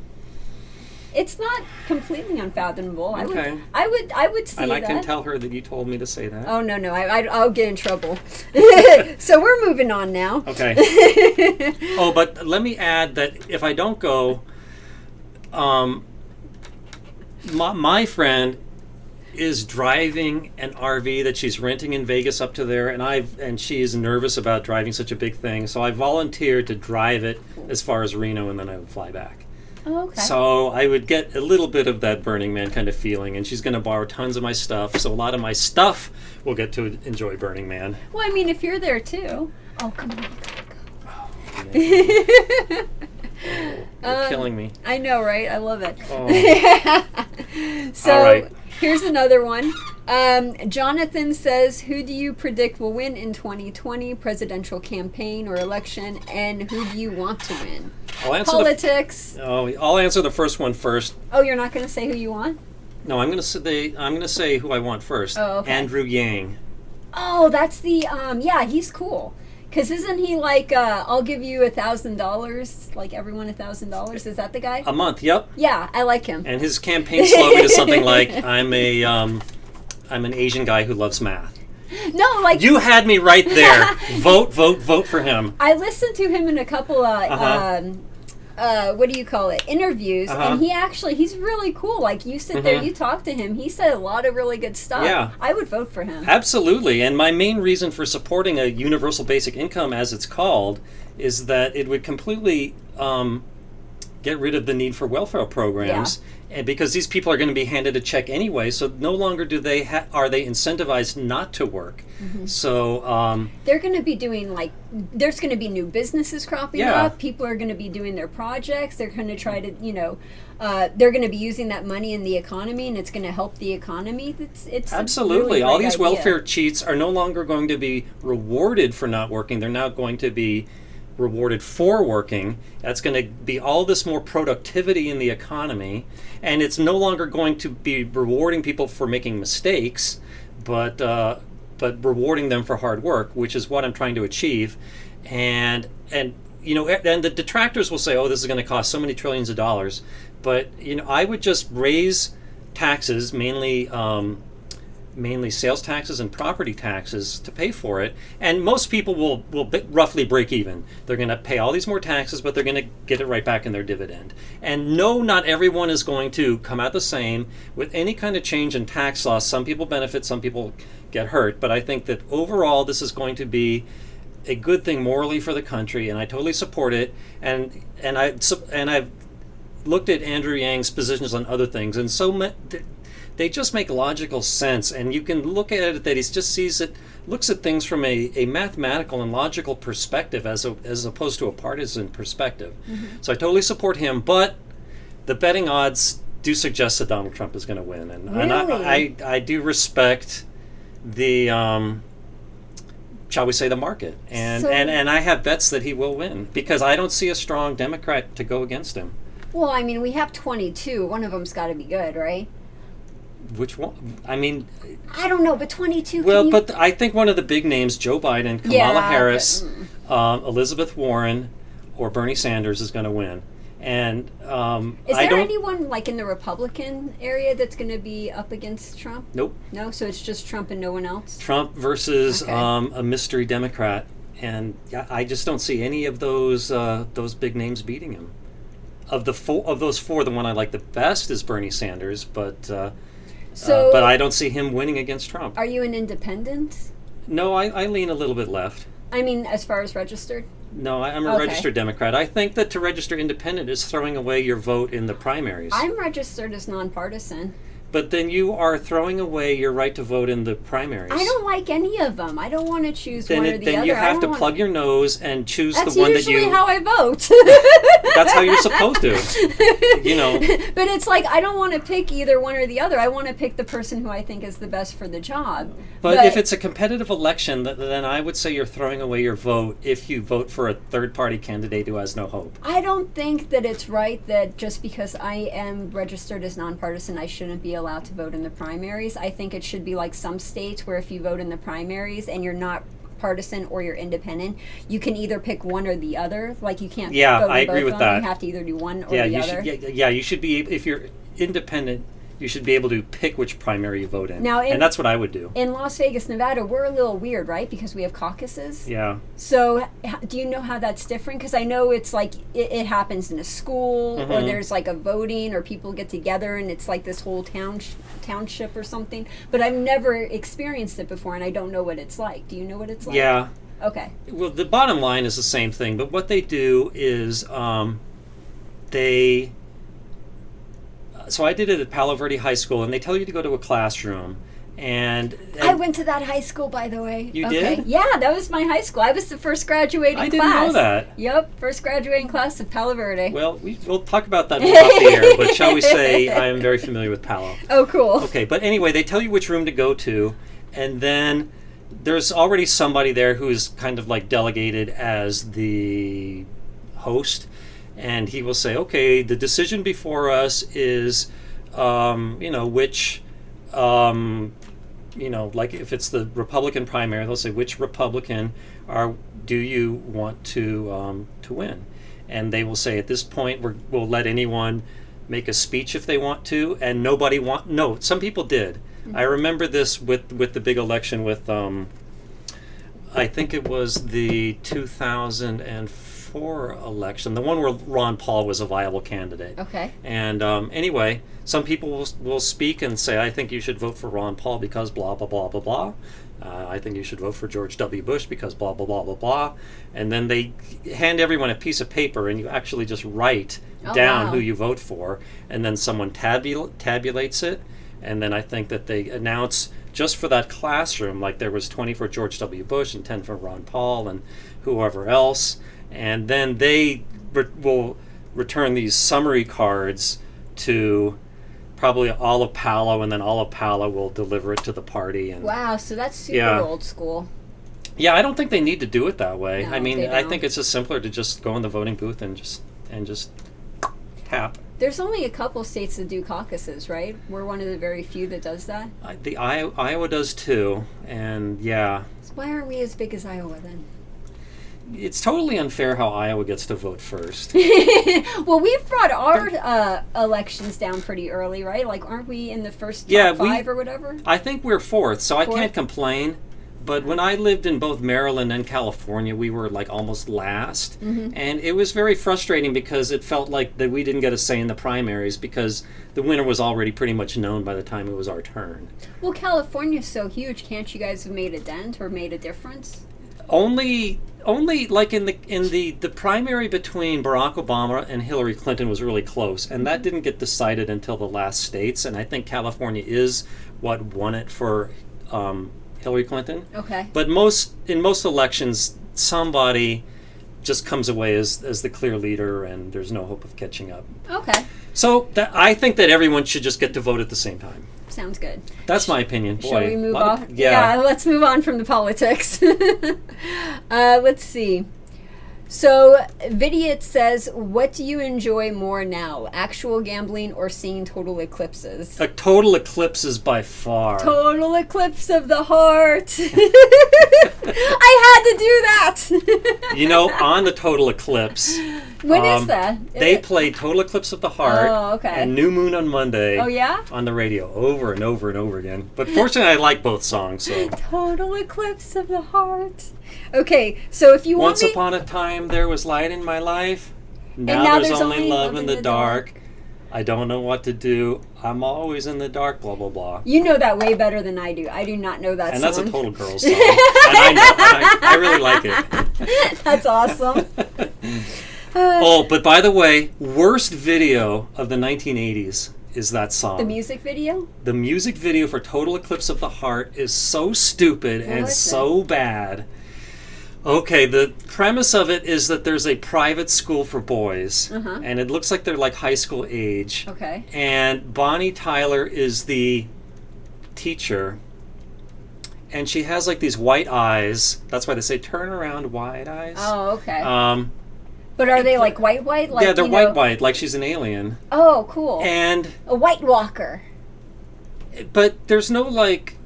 It's not completely unfathomable. Okay. I would see And I that. can tell her that you told me to say that. Oh, no. I'll get in trouble. So we're moving on now. Okay. Oh, but let me add that if I don't go, my friend is driving an RV that she's renting in Vegas up to there, and she is nervous about driving such a big thing. So I volunteered to drive it as far as Reno, and then I would fly back. Oh, okay. So I would get a little bit of that Burning Man kind of feeling, and she's going to borrow tons of my stuff. So a lot of my stuff will get to enjoy Burning Man. Well, I mean, if you're there too. Oh, come on. You're killing me. I know, right? I love it. Oh. So All right. here's another one. Jonathan says, who do you predict will win in 2020 presidential campaign or election, and who do you want to win? Politics. I'll answer the first one first. Oh, you're not going to say who you want? No, I'm going to say who I want first. Oh, okay. Andrew Yang. Oh, that's the yeah, he's cool. Because isn't he like, I'll give you $1,000, like everyone $1,000? Is that the guy? A month, yep. Yeah, I like him. And his campaign slogan is something like, I'm an Asian guy who loves math. No, like... You had me right there. Vote for him. I listened to him in a couple of, what do you call it, interviews, and he's really cool. Like, you sit there, you talk to him, he said a lot of really good stuff. Yeah. I would vote for him. Absolutely. And my main reason for supporting a universal basic income, as it's called, is that it would completely get rid of the need for welfare programs. Yeah. And because these people are going to be handed a check anyway, so no longer are they incentivized not to work. So they're going to be doing, there's going to be new businesses cropping up. People are going to be doing their projects. They're going to try to, they're going to be using that money in the economy, and it's going to help the economy. It's absolutely. A really all great these idea. welfare cheats are no longer going to be rewarded for not working. They're now going to be rewarded for working. That's going to be all this more productivity in the economy, and it's no longer going to be rewarding people for making mistakes, but rewarding them for hard work, which is what I'm trying to achieve. And the detractors will say, oh, this is going to cost so many trillions of dollars, but I would just raise taxes, mainly sales taxes and property taxes, to pay for it, and most people will roughly break even. They're going to pay all these more taxes, but they're going to get it right back in their dividend. And no, not everyone is going to come out the same with any kind of change in tax law. Some people benefit, some people get hurt, but I think that overall this is going to be a good thing morally for the country, and I totally support it. And I've looked at Andrew Yang's positions on other things, and they just make logical sense, and you can look at it that he just looks at things from a mathematical and logical perspective as opposed to a partisan perspective. Mm-hmm. So I totally support him, but the betting odds do suggest that Donald Trump is going to win, and I do respect the shall we say the market, and I have bets that he will win because I don't see a strong Democrat to go against him. Well, I mean, we have 22. One of them's got to be good, right? Which one? I mean, I don't know, but 22. Well, but I think one of the big names, Joe Biden, Kamala Harris, Elizabeth Warren, or Bernie Sanders is going to win. And is there anyone like in the Republican area that's going to be up against Trump? Nope. No, so it's just Trump and no one else. Trump versus a mystery Democrat, and I just don't see any of those big names beating him. Of those four, the one I like the best is Bernie Sanders, but I don't see him winning against Trump. Are you an independent? No, I lean a little bit left. I mean, as far as registered? No, I'm a registered Democrat. I think that to register independent is throwing away your vote in the primaries. I'm registered as nonpartisan. But then you are throwing away your right to vote in the primaries. I don't like any of them. I don't want to choose one or the other. Then you have to plug your nose and choose the one that you... That's usually how I vote. That's how you're supposed to. But it's like, I don't want to pick either one or the other. I want to pick the person who I think is the best for the job. But if it's a competitive election, then I would say you're throwing away your vote if you vote for a third-party candidate who has no hope. I don't think that it's right that just because I am registered as nonpartisan, I shouldn't be allowed to vote in the primaries. I think it should be like some states where if you vote in the primaries and you're not partisan or you're independent, you can either pick one or the other. Like you can't. Yeah, go to I agree both with of them. that. You have to either do one or the other. You should be. If you're independent, you should be able to pick which primary you vote in. Now, and that's what I would do. In Las Vegas, Nevada, we're a little weird, right? Because we have caucuses. Yeah. So do you know how that's different? Because I know it's like it happens in a school, or there's like a voting, or people get together, and it's like this whole township or something. But I've never experienced it before, and I don't know what it's like. Do you know what it's like? Yeah. Okay. Well, the bottom line is the same thing, but what they do is they... So I did it at Palo Verde High School, and they tell you to go to a classroom. And I went to that high school, by the way. You did? Yeah, that was my high school. I was the first graduating class. I didn't know that. Yep, first graduating class at Palo Verde. Well, we'll talk about that more off the air, but shall we say I am very familiar with Palo. Oh, cool. Okay, but anyway, they tell you which room to go to, and then there's already somebody there who's kind of like delegated as the host. And he will say, okay, the decision before us is, which, like if it's the Republican primary, they'll say, which Republican do you want to win? And they will say, at this point, we'll let anyone make a speech if they want to, and no, some people did. Mm-hmm. I remember this with the big election with, I think it was the 2004 election, the one where Ron Paul was a viable candidate. Okay. And anyway, some people will speak and say, I think you should vote for Ron Paul because blah, blah, blah, blah, blah. I think you should vote for George W. Bush because blah, blah, blah, blah, blah. And then they hand everyone a piece of paper, and you actually just write down who you vote for, and then someone tabulates it. And then I think that they announce just for that classroom, like there was 20 for George W. Bush and 10 for Ron Paul and whoever else. And then they will return these summary cards to probably all of Palo, and then all of Palo will deliver it to the party. And wow, so that's super old school. Yeah, I don't think they need to do it that way. No, I mean, they I don't. think it's just simpler to just go in the voting booth and just tap. There's only a couple states that do caucuses, right? We're one of the very few that does that. Iowa does too, and yeah. So why aren't we as big as Iowa then? It's totally unfair how Iowa gets to vote first. Well, we've brought our elections down pretty early, right? Like, aren't we in the first top 5 or whatever? I think we're 4th, so I Fourth? can't complain. But when I lived in both Maryland and California, we were like almost last. Mm-hmm. And it was very frustrating because it felt like that we didn't get a say in the primaries because the winner was already pretty much known by the time it was our turn. Well, California's so huge. Can't you guys have made a dent or made a difference? Only like in the primary between Barack Obama and Hillary Clinton was really close, and that didn't get decided until the last states. And I think California is what won it for Hillary Clinton. Okay. But in most elections, somebody just comes away as the clear leader, and there's no hope of catching up. Okay. So I think that everyone should just get to vote at the same time. Sounds good. That's my opinion. Boy, Shall we move on? Yeah. Let's move on from the politics. Let's see. So, Vidiot says, what do you enjoy more now? Actual gambling or seeing total eclipses? A total eclipse is by far. Total eclipse of the heart. I had to do that. You know, on the total eclipse. When is that? They play Total Eclipse of the Heart and New Moon on Monday Oh, yeah? on the radio over and over and over again. But fortunately, I like both songs. So Total eclipse of the heart. Okay, so if you want Once upon a time, there was light in my life. now there's there's only only love in the dark. I don't know what to do. I'm always in the dark, blah, blah, blah. You know that way better than I do. I do not know that And song. that's a total girl song. And I really like it. That's awesome. But by the way, worst video of the 1980s is that song. The music video? The music video for Total Eclipse of the Heart is so stupid and so bad. Okay, the premise of it is that there's a private school for boys, and it looks like they're like high school age. Okay. And Bonnie Tyler is the teacher, and she has like these white eyes. That's why they say turn around, white eyes. Oh, okay. But are they like white? Like, yeah, they're white, like she's an alien. Oh, cool. And a White Walker. But there's no like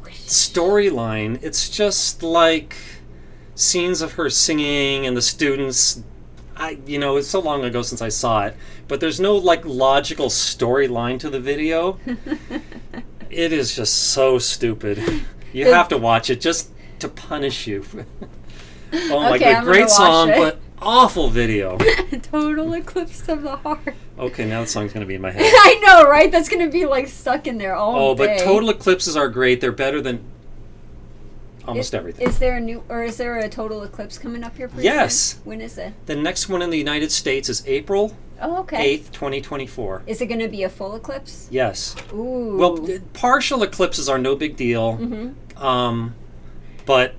storyline. It's just like scenes of her singing and the students. It's so long ago since I saw it, but there's no like logical storyline to the video. It is just so stupid. You have to watch it just to punish you. Oh my god, great song, but awful video. Total Eclipse of the Heart. Okay, now the song's going to be in my head. I know, right? That's going to be like stuck in there all day. But total eclipses are great. They're better than almost everything. Is there a total eclipse coming up here pretty Yes. soon? When is it? The next one in the United States is April 8th, 2024. Is it going to be a full eclipse? Yes. Ooh. Well, partial eclipses are no big deal. But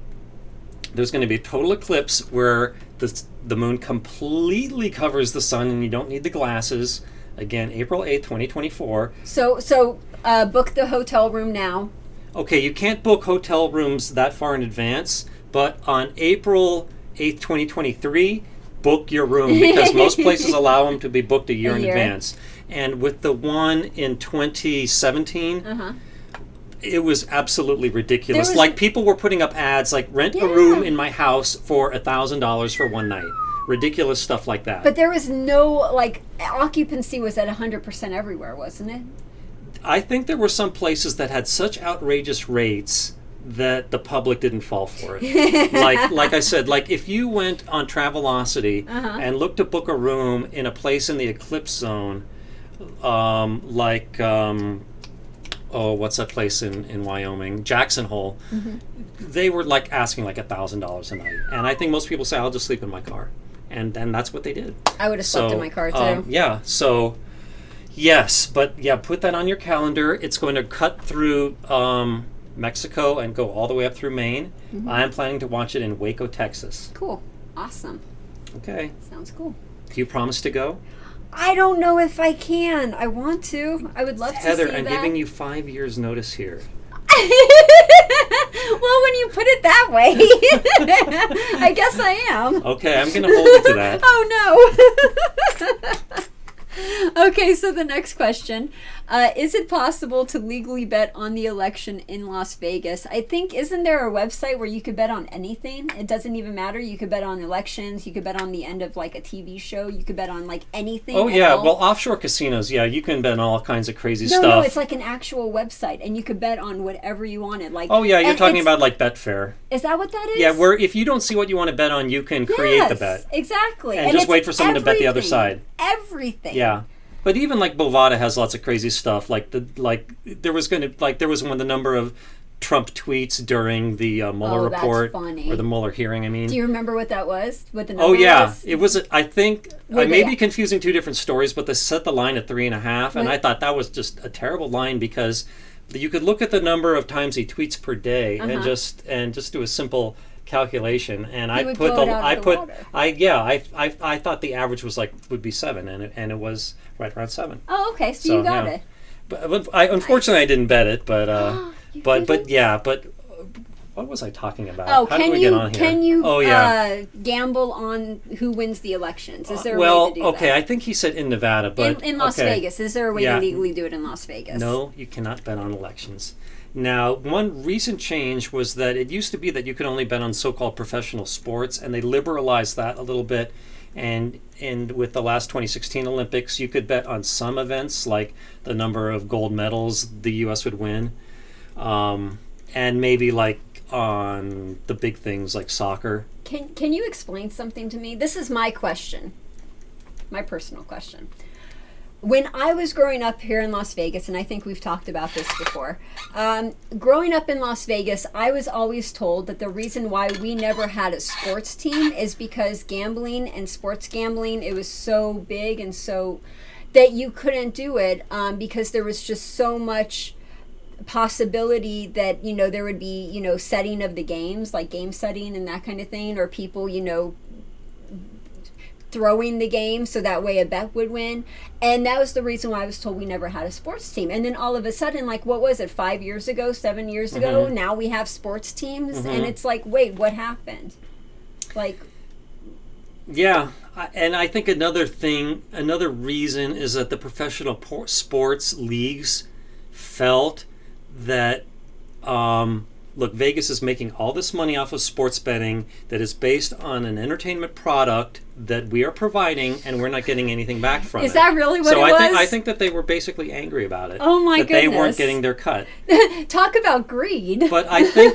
there's going to be a total eclipse where the moon completely covers the sun and you don't need the glasses. Again, April 8th, 2024. So book the hotel room now. Okay, you can't book hotel rooms that far in advance, but on April 8th, 2023, book your room because most places allow them to be booked a year in advance. And with the one in 2017, it was absolutely ridiculous. Like people were putting up ads like rent a room in my house for $1,000 for one night. Ridiculous stuff like that. But there was no like occupancy was at 100% everywhere, wasn't it? I think there were some places that had such outrageous rates that the public didn't fall for it. like I said, like if you went on Travelocity and looked to book a room in a place in the eclipse zone, what's that place in Wyoming? Jackson Hole. They were like asking like $1,000 a night. And I think most people say, I'll just sleep in my car. And that's what they did. I would have slept in my car too. So yes, but yeah, put that on your calendar. It's going to cut through Mexico and go all the way up through Maine. I'm planning to watch it in Waco, Texas. Cool. Awesome. Okay. Sounds cool. Do you promise to go? I don't know if I can. I want to. I would love to see that. Heather, I'm giving you 5 years notice here. Well, when you put it that way. I guess I am. Okay, I'm going to hold you to that. Oh, no. Okay, so the next question. Is it possible to legally bet on the election in Las Vegas? I think, isn't there a website where you could bet on anything? It doesn't even matter. You could bet on elections. You could bet on the end of like a TV show. You could bet on like anything. Oh, yeah. all. Well, offshore casinos, yeah, you can bet on all kinds of crazy stuff. No, it's like an actual website, and you could bet on whatever you wanted. Like, oh, yeah, you're and talking it's- about like Betfair. Is that what that is? Yeah, where if you don't see what you want to bet on, you can create the Yes, bet. exactly. And just it's wait for someone to bet the other everything. side. Everything. Yeah. But even like Bovada has lots of crazy stuff. There was one of the number of Trump tweets during the Mueller that's report funny. or the Mueller hearing. I mean, Do you remember what that was? What the number oh yeah, was? it was. I think Were I may they- be confusing two different stories, but they set the line at 3.5, and What? I thought that was just a terrible line because you could look at the number of times he tweets per day and just do a simple calculation, and I would put blow the it out I of the put water. I thought the average was would be 7, and it was right around 7. Oh, okay. So, So, you got yeah. it. But unfortunately I didn't bet it, but You but didn't? yeah, but what was I talking about? Oh, How did can we you get on here? can you Oh yeah. gamble on who wins the elections? Is there a Well, way to do okay, that? I think he said in Nevada, but in Las okay. Vegas, is there a way Yeah. to legally do it in Las Vegas? No, you cannot bet on elections. Now, one recent change was that it used to be that you could only bet on so-called professional sports, and they liberalized that a little bit. And with the last 2016 Olympics, you could bet on some events, like the number of gold medals the U.S. would win, and maybe like on the big things like soccer. Can you explain something to me? This is my question, my personal question. When I was growing up here in Las Vegas, and I think we've talked about this before, growing up in Las Vegas, I was always told that the reason why we never had a sports team is because gambling and sports gambling, it was so big and so that you couldn't do it because there was just so much possibility that, you know, there would be, you know, setting of the games, like game setting and that kind of thing, or people, you know, throwing the game so that way a bet would win. And that was the reason why I was told we never had a sports team. And then all of a sudden, like, what was it, 5 years ago, 7 years ago, now we have sports teams, and it's like, wait, what happened? Like, yeah, and I think another reason is that the professional sports leagues felt that look, Vegas is making all this money off of sports betting that is based on an entertainment product that we are providing, and we're not getting anything back from it. is that really what So it was? I think that they were basically angry about it. Oh my that they weren't goodness. getting their cut. Talk about greed. But I think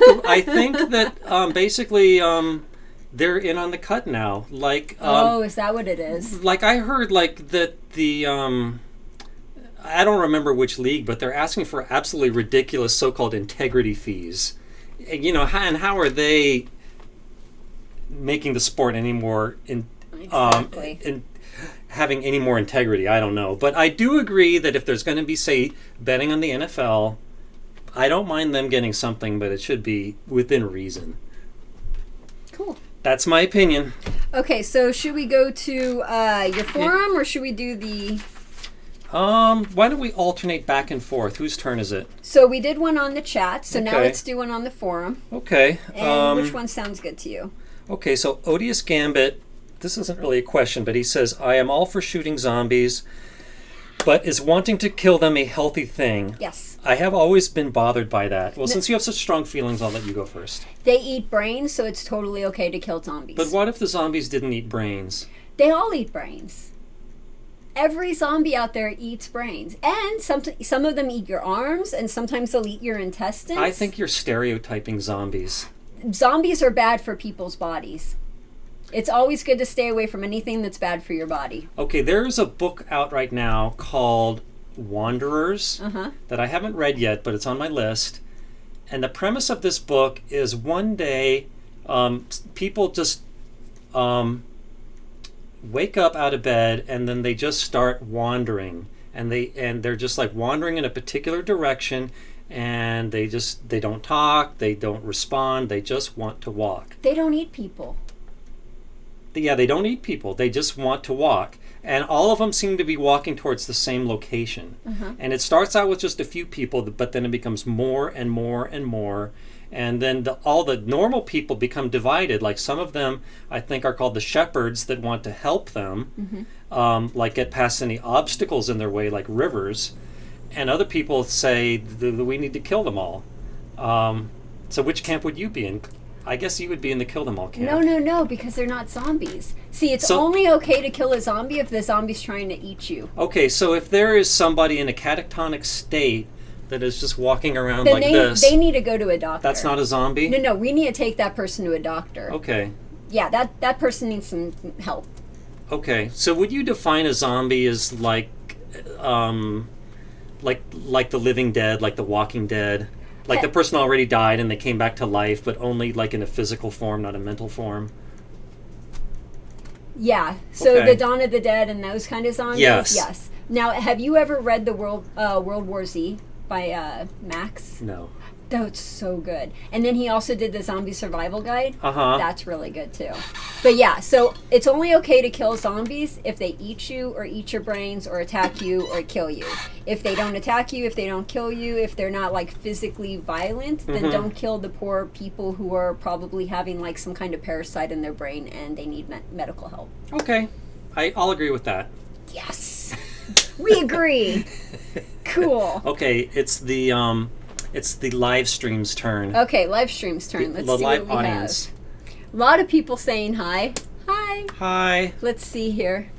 that basically they're in on the cut now. Like Is that what it is? like I heard like that the I don't remember which league, but they're asking for absolutely ridiculous so-called integrity fees. You know, and how are they making the sport any more Exactly. in having any more integrity? I don't know, but I do agree that if there's going to be, say, betting on the NFL, I don't mind them getting something, but it should be within reason. Cool. That's my opinion. Okay, so should we go to your forum, or should we do the... Why don't we alternate back and forth? Whose turn is it? So we did one on the chat, so now Okay. let's do one on the forum. Okay. And which one sounds good to you? Okay, so Odious Gambit, this isn't really a question, but he says, I am all for shooting zombies, but is wanting to kill them a healthy thing? Yes. I have always been bothered by that. Well, since you have such strong feelings, I'll let you go first. They eat brains, so it's totally okay to kill zombies. But what if the zombies didn't eat brains? They all eat brains. Every zombie out there eats brains. And some of them eat your arms, and sometimes they'll eat your intestines. I think you're stereotyping zombies. Zombies are bad for people's bodies. It's always good to stay away from anything that's bad for your body. Okay, there's a book out right now called Wanderers that I haven't read yet, but it's on my list. And the premise of this book is one day people just wake up out of bed and then they just start wandering, and they're just like wandering in a particular direction, and they don't talk, they don't respond, they just want to walk. They don't eat people. Yeah, they don't eat people. They just want to walk. And all of them seem to be walking towards the same location. And it starts out with just a few people, but then it becomes more and more and more. And then all the normal people become divided. Like some of them, I think, are called the shepherds that want to help them, like get past any obstacles in their way, like rivers. And other people say that we need to kill them all. So which camp would you be in? I guess you would be in the kill them all camp. No, because they're not zombies. See, it's only okay to kill a zombie if the zombie's trying to eat you. Okay, so if there is somebody in a catatonic state that is just walking around then like this... they need to go to a doctor. That's not a zombie? No, we need to take that person to a doctor. Okay. Yeah, that person needs some help. Okay, so would you define a zombie as like the Living Dead, like the Walking Dead? Like the person already died and they came back to life, but only like in a physical form, not a mental form? Yeah, so the Dawn of the Dead and those kind of zombies? Yes. Now, have you ever read the World War Z by Max? No. That's so good. And then he also did the Zombie Survival Guide. That's really good too. But yeah, so it's only okay to kill zombies if they eat you or eat your brains or attack you or kill you. If they don't attack you, if they don't kill you, if they're not like physically violent, then don't kill the poor people who are probably having like some kind of parasite in their brain and they need medical help. Okay. I'll agree with that. Yes. We agree. Cool. Okay, it's the live stream's turn. Okay, live stream's turn. Let's see live what we audience. have. A lot of people saying hi. Hi. Hi. Let's see here.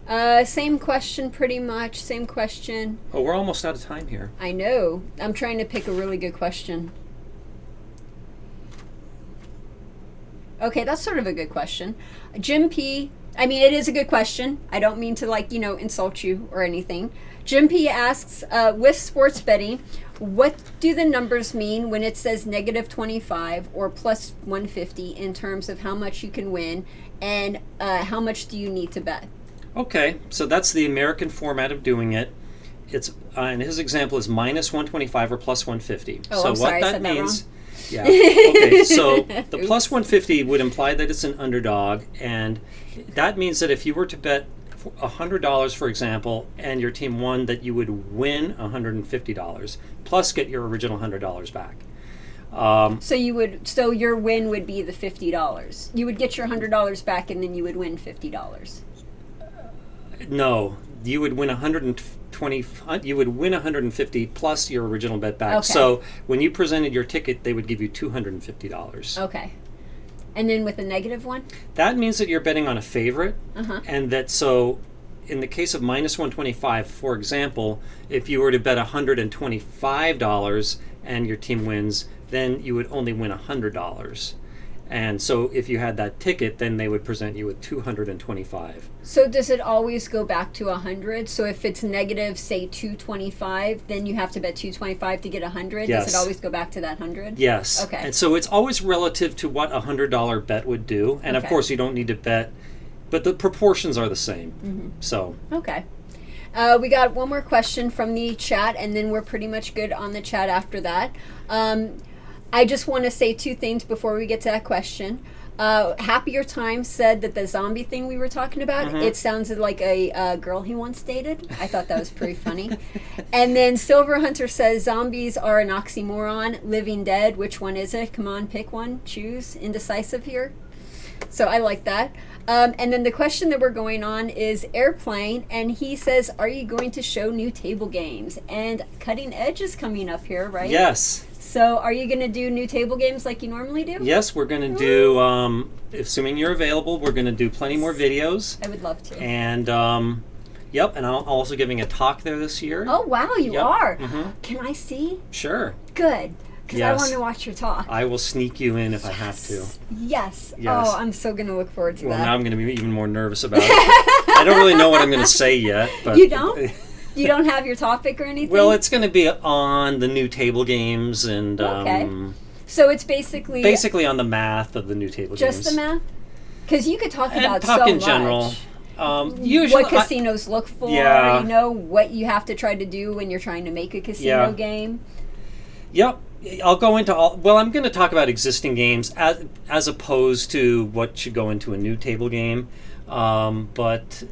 Same question, pretty much. Same question. Oh, we're almost out of time here. I know. I'm trying to pick a really good question. Okay, that's sort of a good question. Jim P. I mean, it is a good question. I don't mean to, insult you or anything. Jim P. asks, with sports betting, what do the numbers mean when it says -25 or plus 150 in terms of how much you can win, and how much do you need to bet? Okay, so that's the American format of doing it. It's and his example is -125 or plus 150. Oh, so I'm sorry, what I that said that means, wrong. yeah. Okay, so the Oops. plus 150 would imply that it's an underdog, and that means that if you were to bet $100, for example, and your team won, that you would win $150 plus get your original $100 back. So your win would be the $50. You would get your $100 back, and then you would win $50. No, you would win 120. You would win 150 plus your original bet back. Okay. So when you presented your ticket, they would give you $250. Okay. And then with a negative one? That means that you're betting on a favorite, and that so in the case of -125, for example, if you were to bet $125 and your team wins, then you would only win $100. And so if you had that ticket, then they would present you with $225. So does it always go back to 100? So if it's negative, say 225, then you have to bet 225 to get 100? Yes. Does it always go back to that 100? Yes. Okay. And so it's always relative to what a $100 bet would do. And of Okay. course you don't need to bet, but the proportions are the same. So. Okay. We got one more question from the chat, and then we're pretty much good on the chat after that. I just want to say two things before we get to that question. Happier Time said that the zombie thing we were talking about, it sounded like a girl he once dated. I thought that was pretty funny. And then Silver Hunter says zombies are an oxymoron. Living Dead, which one is it? Come on, pick one. Choose. Indecisive here. So I like that. And then the question that we're going on is Airplane, and he says, are you going to show new table games? And Cutting Edge is coming up here, right? Yes. So are you going to do new table games like you normally do? Yes, we're going to do, assuming you're available, we're going to do plenty more videos. I would love to. And, yep, and I'm also giving a talk there this year. Oh, wow, you Yep. are. Mhm. Can I see? Sure. Good. Because I Yes. want to watch your talk. I will sneak you in if I have to. Yes. Yes. Oh, I'm so going to look forward to Well, that. now I'm going to be even more nervous about it. I don't really know what I'm going to say yet. But You don't? You don't have your topic or anything? Well, it's going to be on the new table games and Okay. So it's basically on the math of the new table games. just the math? Because you could talk And about talk so in much. general. Usually, What casinos look for, Yeah. you know, what you have to try to do when you're trying to make a casino Yeah. game. Yep. I'll go into all. Well, I'm going to talk about existing games as opposed to what should go into a new table game. But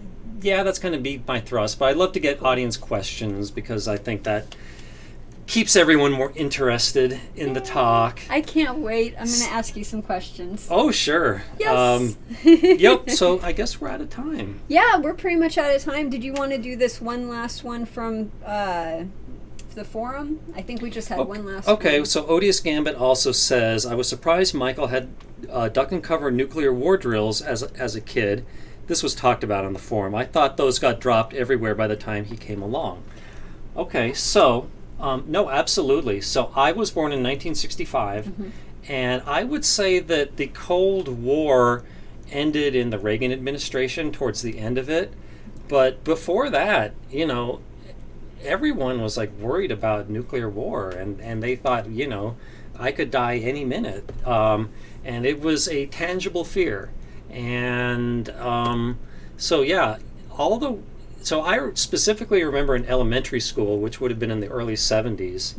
yeah, that's going to be my thrust. But I'd love to get audience questions because I think that keeps everyone more interested in the talk. I can't wait. I'm going to ask you some questions. Oh, sure. Yes. Yep, so I guess we're out of time. Yeah, we're pretty much out of time. Did you want to do this one last one from the forum? I think we just had one last one. Okay, so Odious Gambit also says, I was surprised Michael had duck and cover nuclear war drills as a kid. This was talked about on the forum. I thought those got dropped everywhere by the time he came along. Okay, so... no, absolutely. So I was born in 1965, and I would say that the Cold War ended in the Reagan administration towards the end of it. But before that, everyone was like worried about nuclear war, and they thought, I could die any minute. And it was a tangible fear. And so I specifically remember in elementary school, which would have been in the early 70s,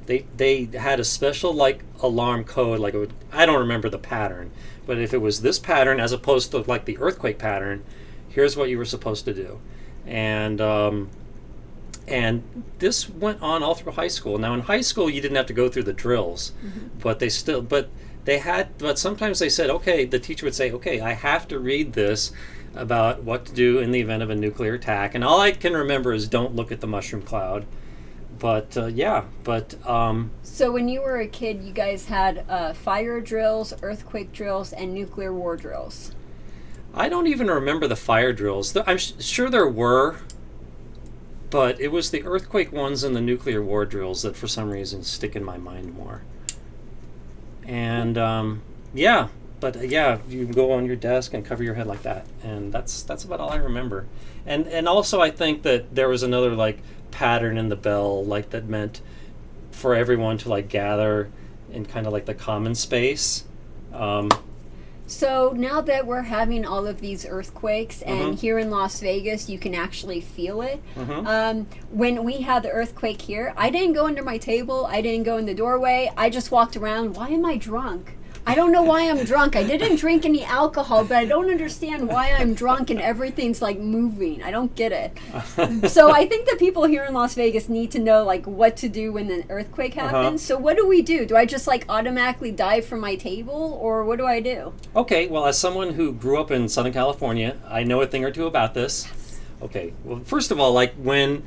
they had a special alarm code. I don't remember the pattern, but if it was this pattern as opposed to the earthquake pattern, here's what you were supposed to do. And this went on all through high school. Now in high school you didn't have to go through the drills, but sometimes they said, okay, the teacher would say, okay, I have to read this about what to do in the event of a nuclear attack, and all I can remember is don't look at the mushroom cloud. But so when you were a kid, you guys had fire drills, earthquake drills, and nuclear war drills. I don't even remember the fire drills. I'm sure there were, but it was the earthquake ones and the nuclear war drills that for some reason stick in my mind more. And you can go on your desk and cover your head like that, and that's about all I remember. And also I think that there was another pattern in the bell that meant for everyone to gather in kind of the common space. So now that we're having all of these earthquakes, and here in Las Vegas you can actually feel it. When we had the earthquake here, I didn't go under my table, I didn't go in the doorway, I just walked around. Why am I drunk? I don't know why I'm drunk. I didn't drink any alcohol, but I don't understand why I'm drunk and everything's moving. I don't get it. So I think the people here in Las Vegas need to know what to do when an earthquake happens. So what do we do? Do I just automatically dive from my table, or what do I do? Okay, well, as someone who grew up in Southern California, I know a thing or two about this. Yes. Okay, well, first of all, when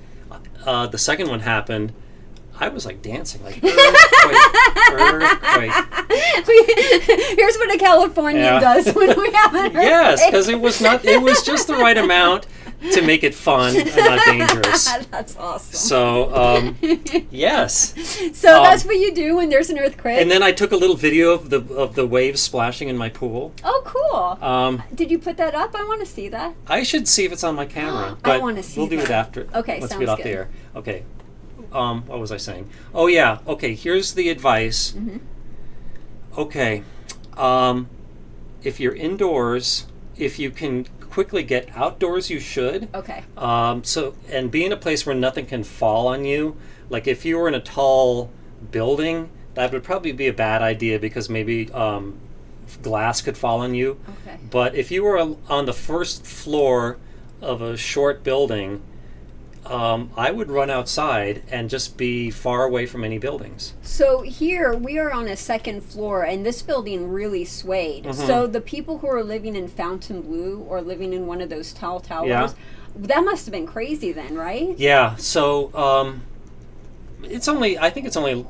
the second one happened, I was dancing, earthquake. Here's what a Californian does when we have an earthquake. Yes, because it was just the right amount to make it fun and not dangerous. That's awesome. So, yes. So that's what you do when there's an earthquake. And then I took a little video of the waves splashing in my pool. Oh, cool. Did you put that up? I want to see that. I should see if it's on my camera. I want to see we'll do it after. Okay, Let's sounds get off good. the air. Okay. What was I saying? Oh, yeah. Okay, here's the advice. Okay. If you're indoors, if you can quickly get outdoors, you should. Okay. And be in a place where nothing can fall on you. If you were in a tall building, that would probably be a bad idea because maybe glass could fall on you. Okay. But if you were on the first floor of a short building, I would run outside and just be far away from any buildings. So here we are on a second floor, and this building really swayed. So the people who are living in Fontainebleau or living in one of those tall towers, that must have been crazy then, right? Yeah. So I think it's only.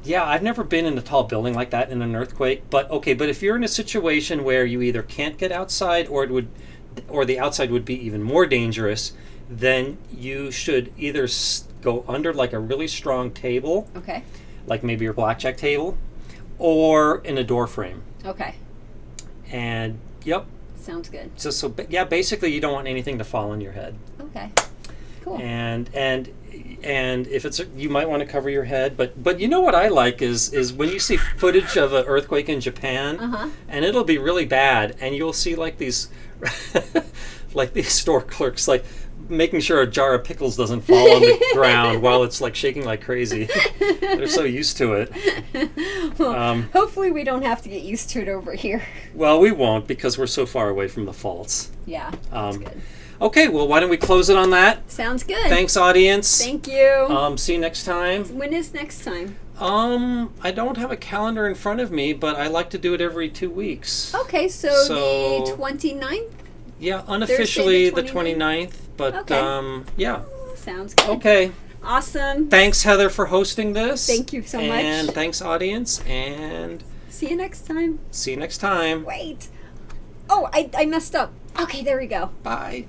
Yeah, I've never been in a tall building like that in an earthquake. But if you're in a situation where you either can't get outside or the outside would be even more dangerous, then you should either go under a really strong table, okay, maybe your blackjack table, or in a door frame. Okay. And yep. Sounds good. So basically you don't want anything to fall on your head. Okay. Cool. And if it's you might want to cover your head, but you know what I like is when you see footage of an earthquake in Japan, and it'll be really bad, and you'll see these these store clerks making sure a jar of pickles doesn't fall on the ground while it's shaking like crazy. They're so used to it. Well, hopefully we don't have to get used to it over here. Well, we won't because we're so far away from the faults. Yeah, that's good. Okay, well, why don't we close it on that? Sounds good. Thanks, audience. Thank you. See you next time. When is next time? I don't have a calendar in front of me, but I like to do it every 2 weeks. Okay, so the 29th? Yeah, unofficially Thursday the the 29th, but Okay. yeah. Sounds good. Okay. Awesome. Thanks, Heather, for hosting this. Thank you so much. And thanks, audience, and See you next time. see you next time. Wait. Oh, I messed up. Okay, there we go. Bye.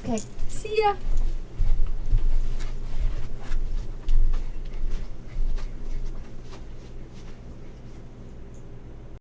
Okay, see ya.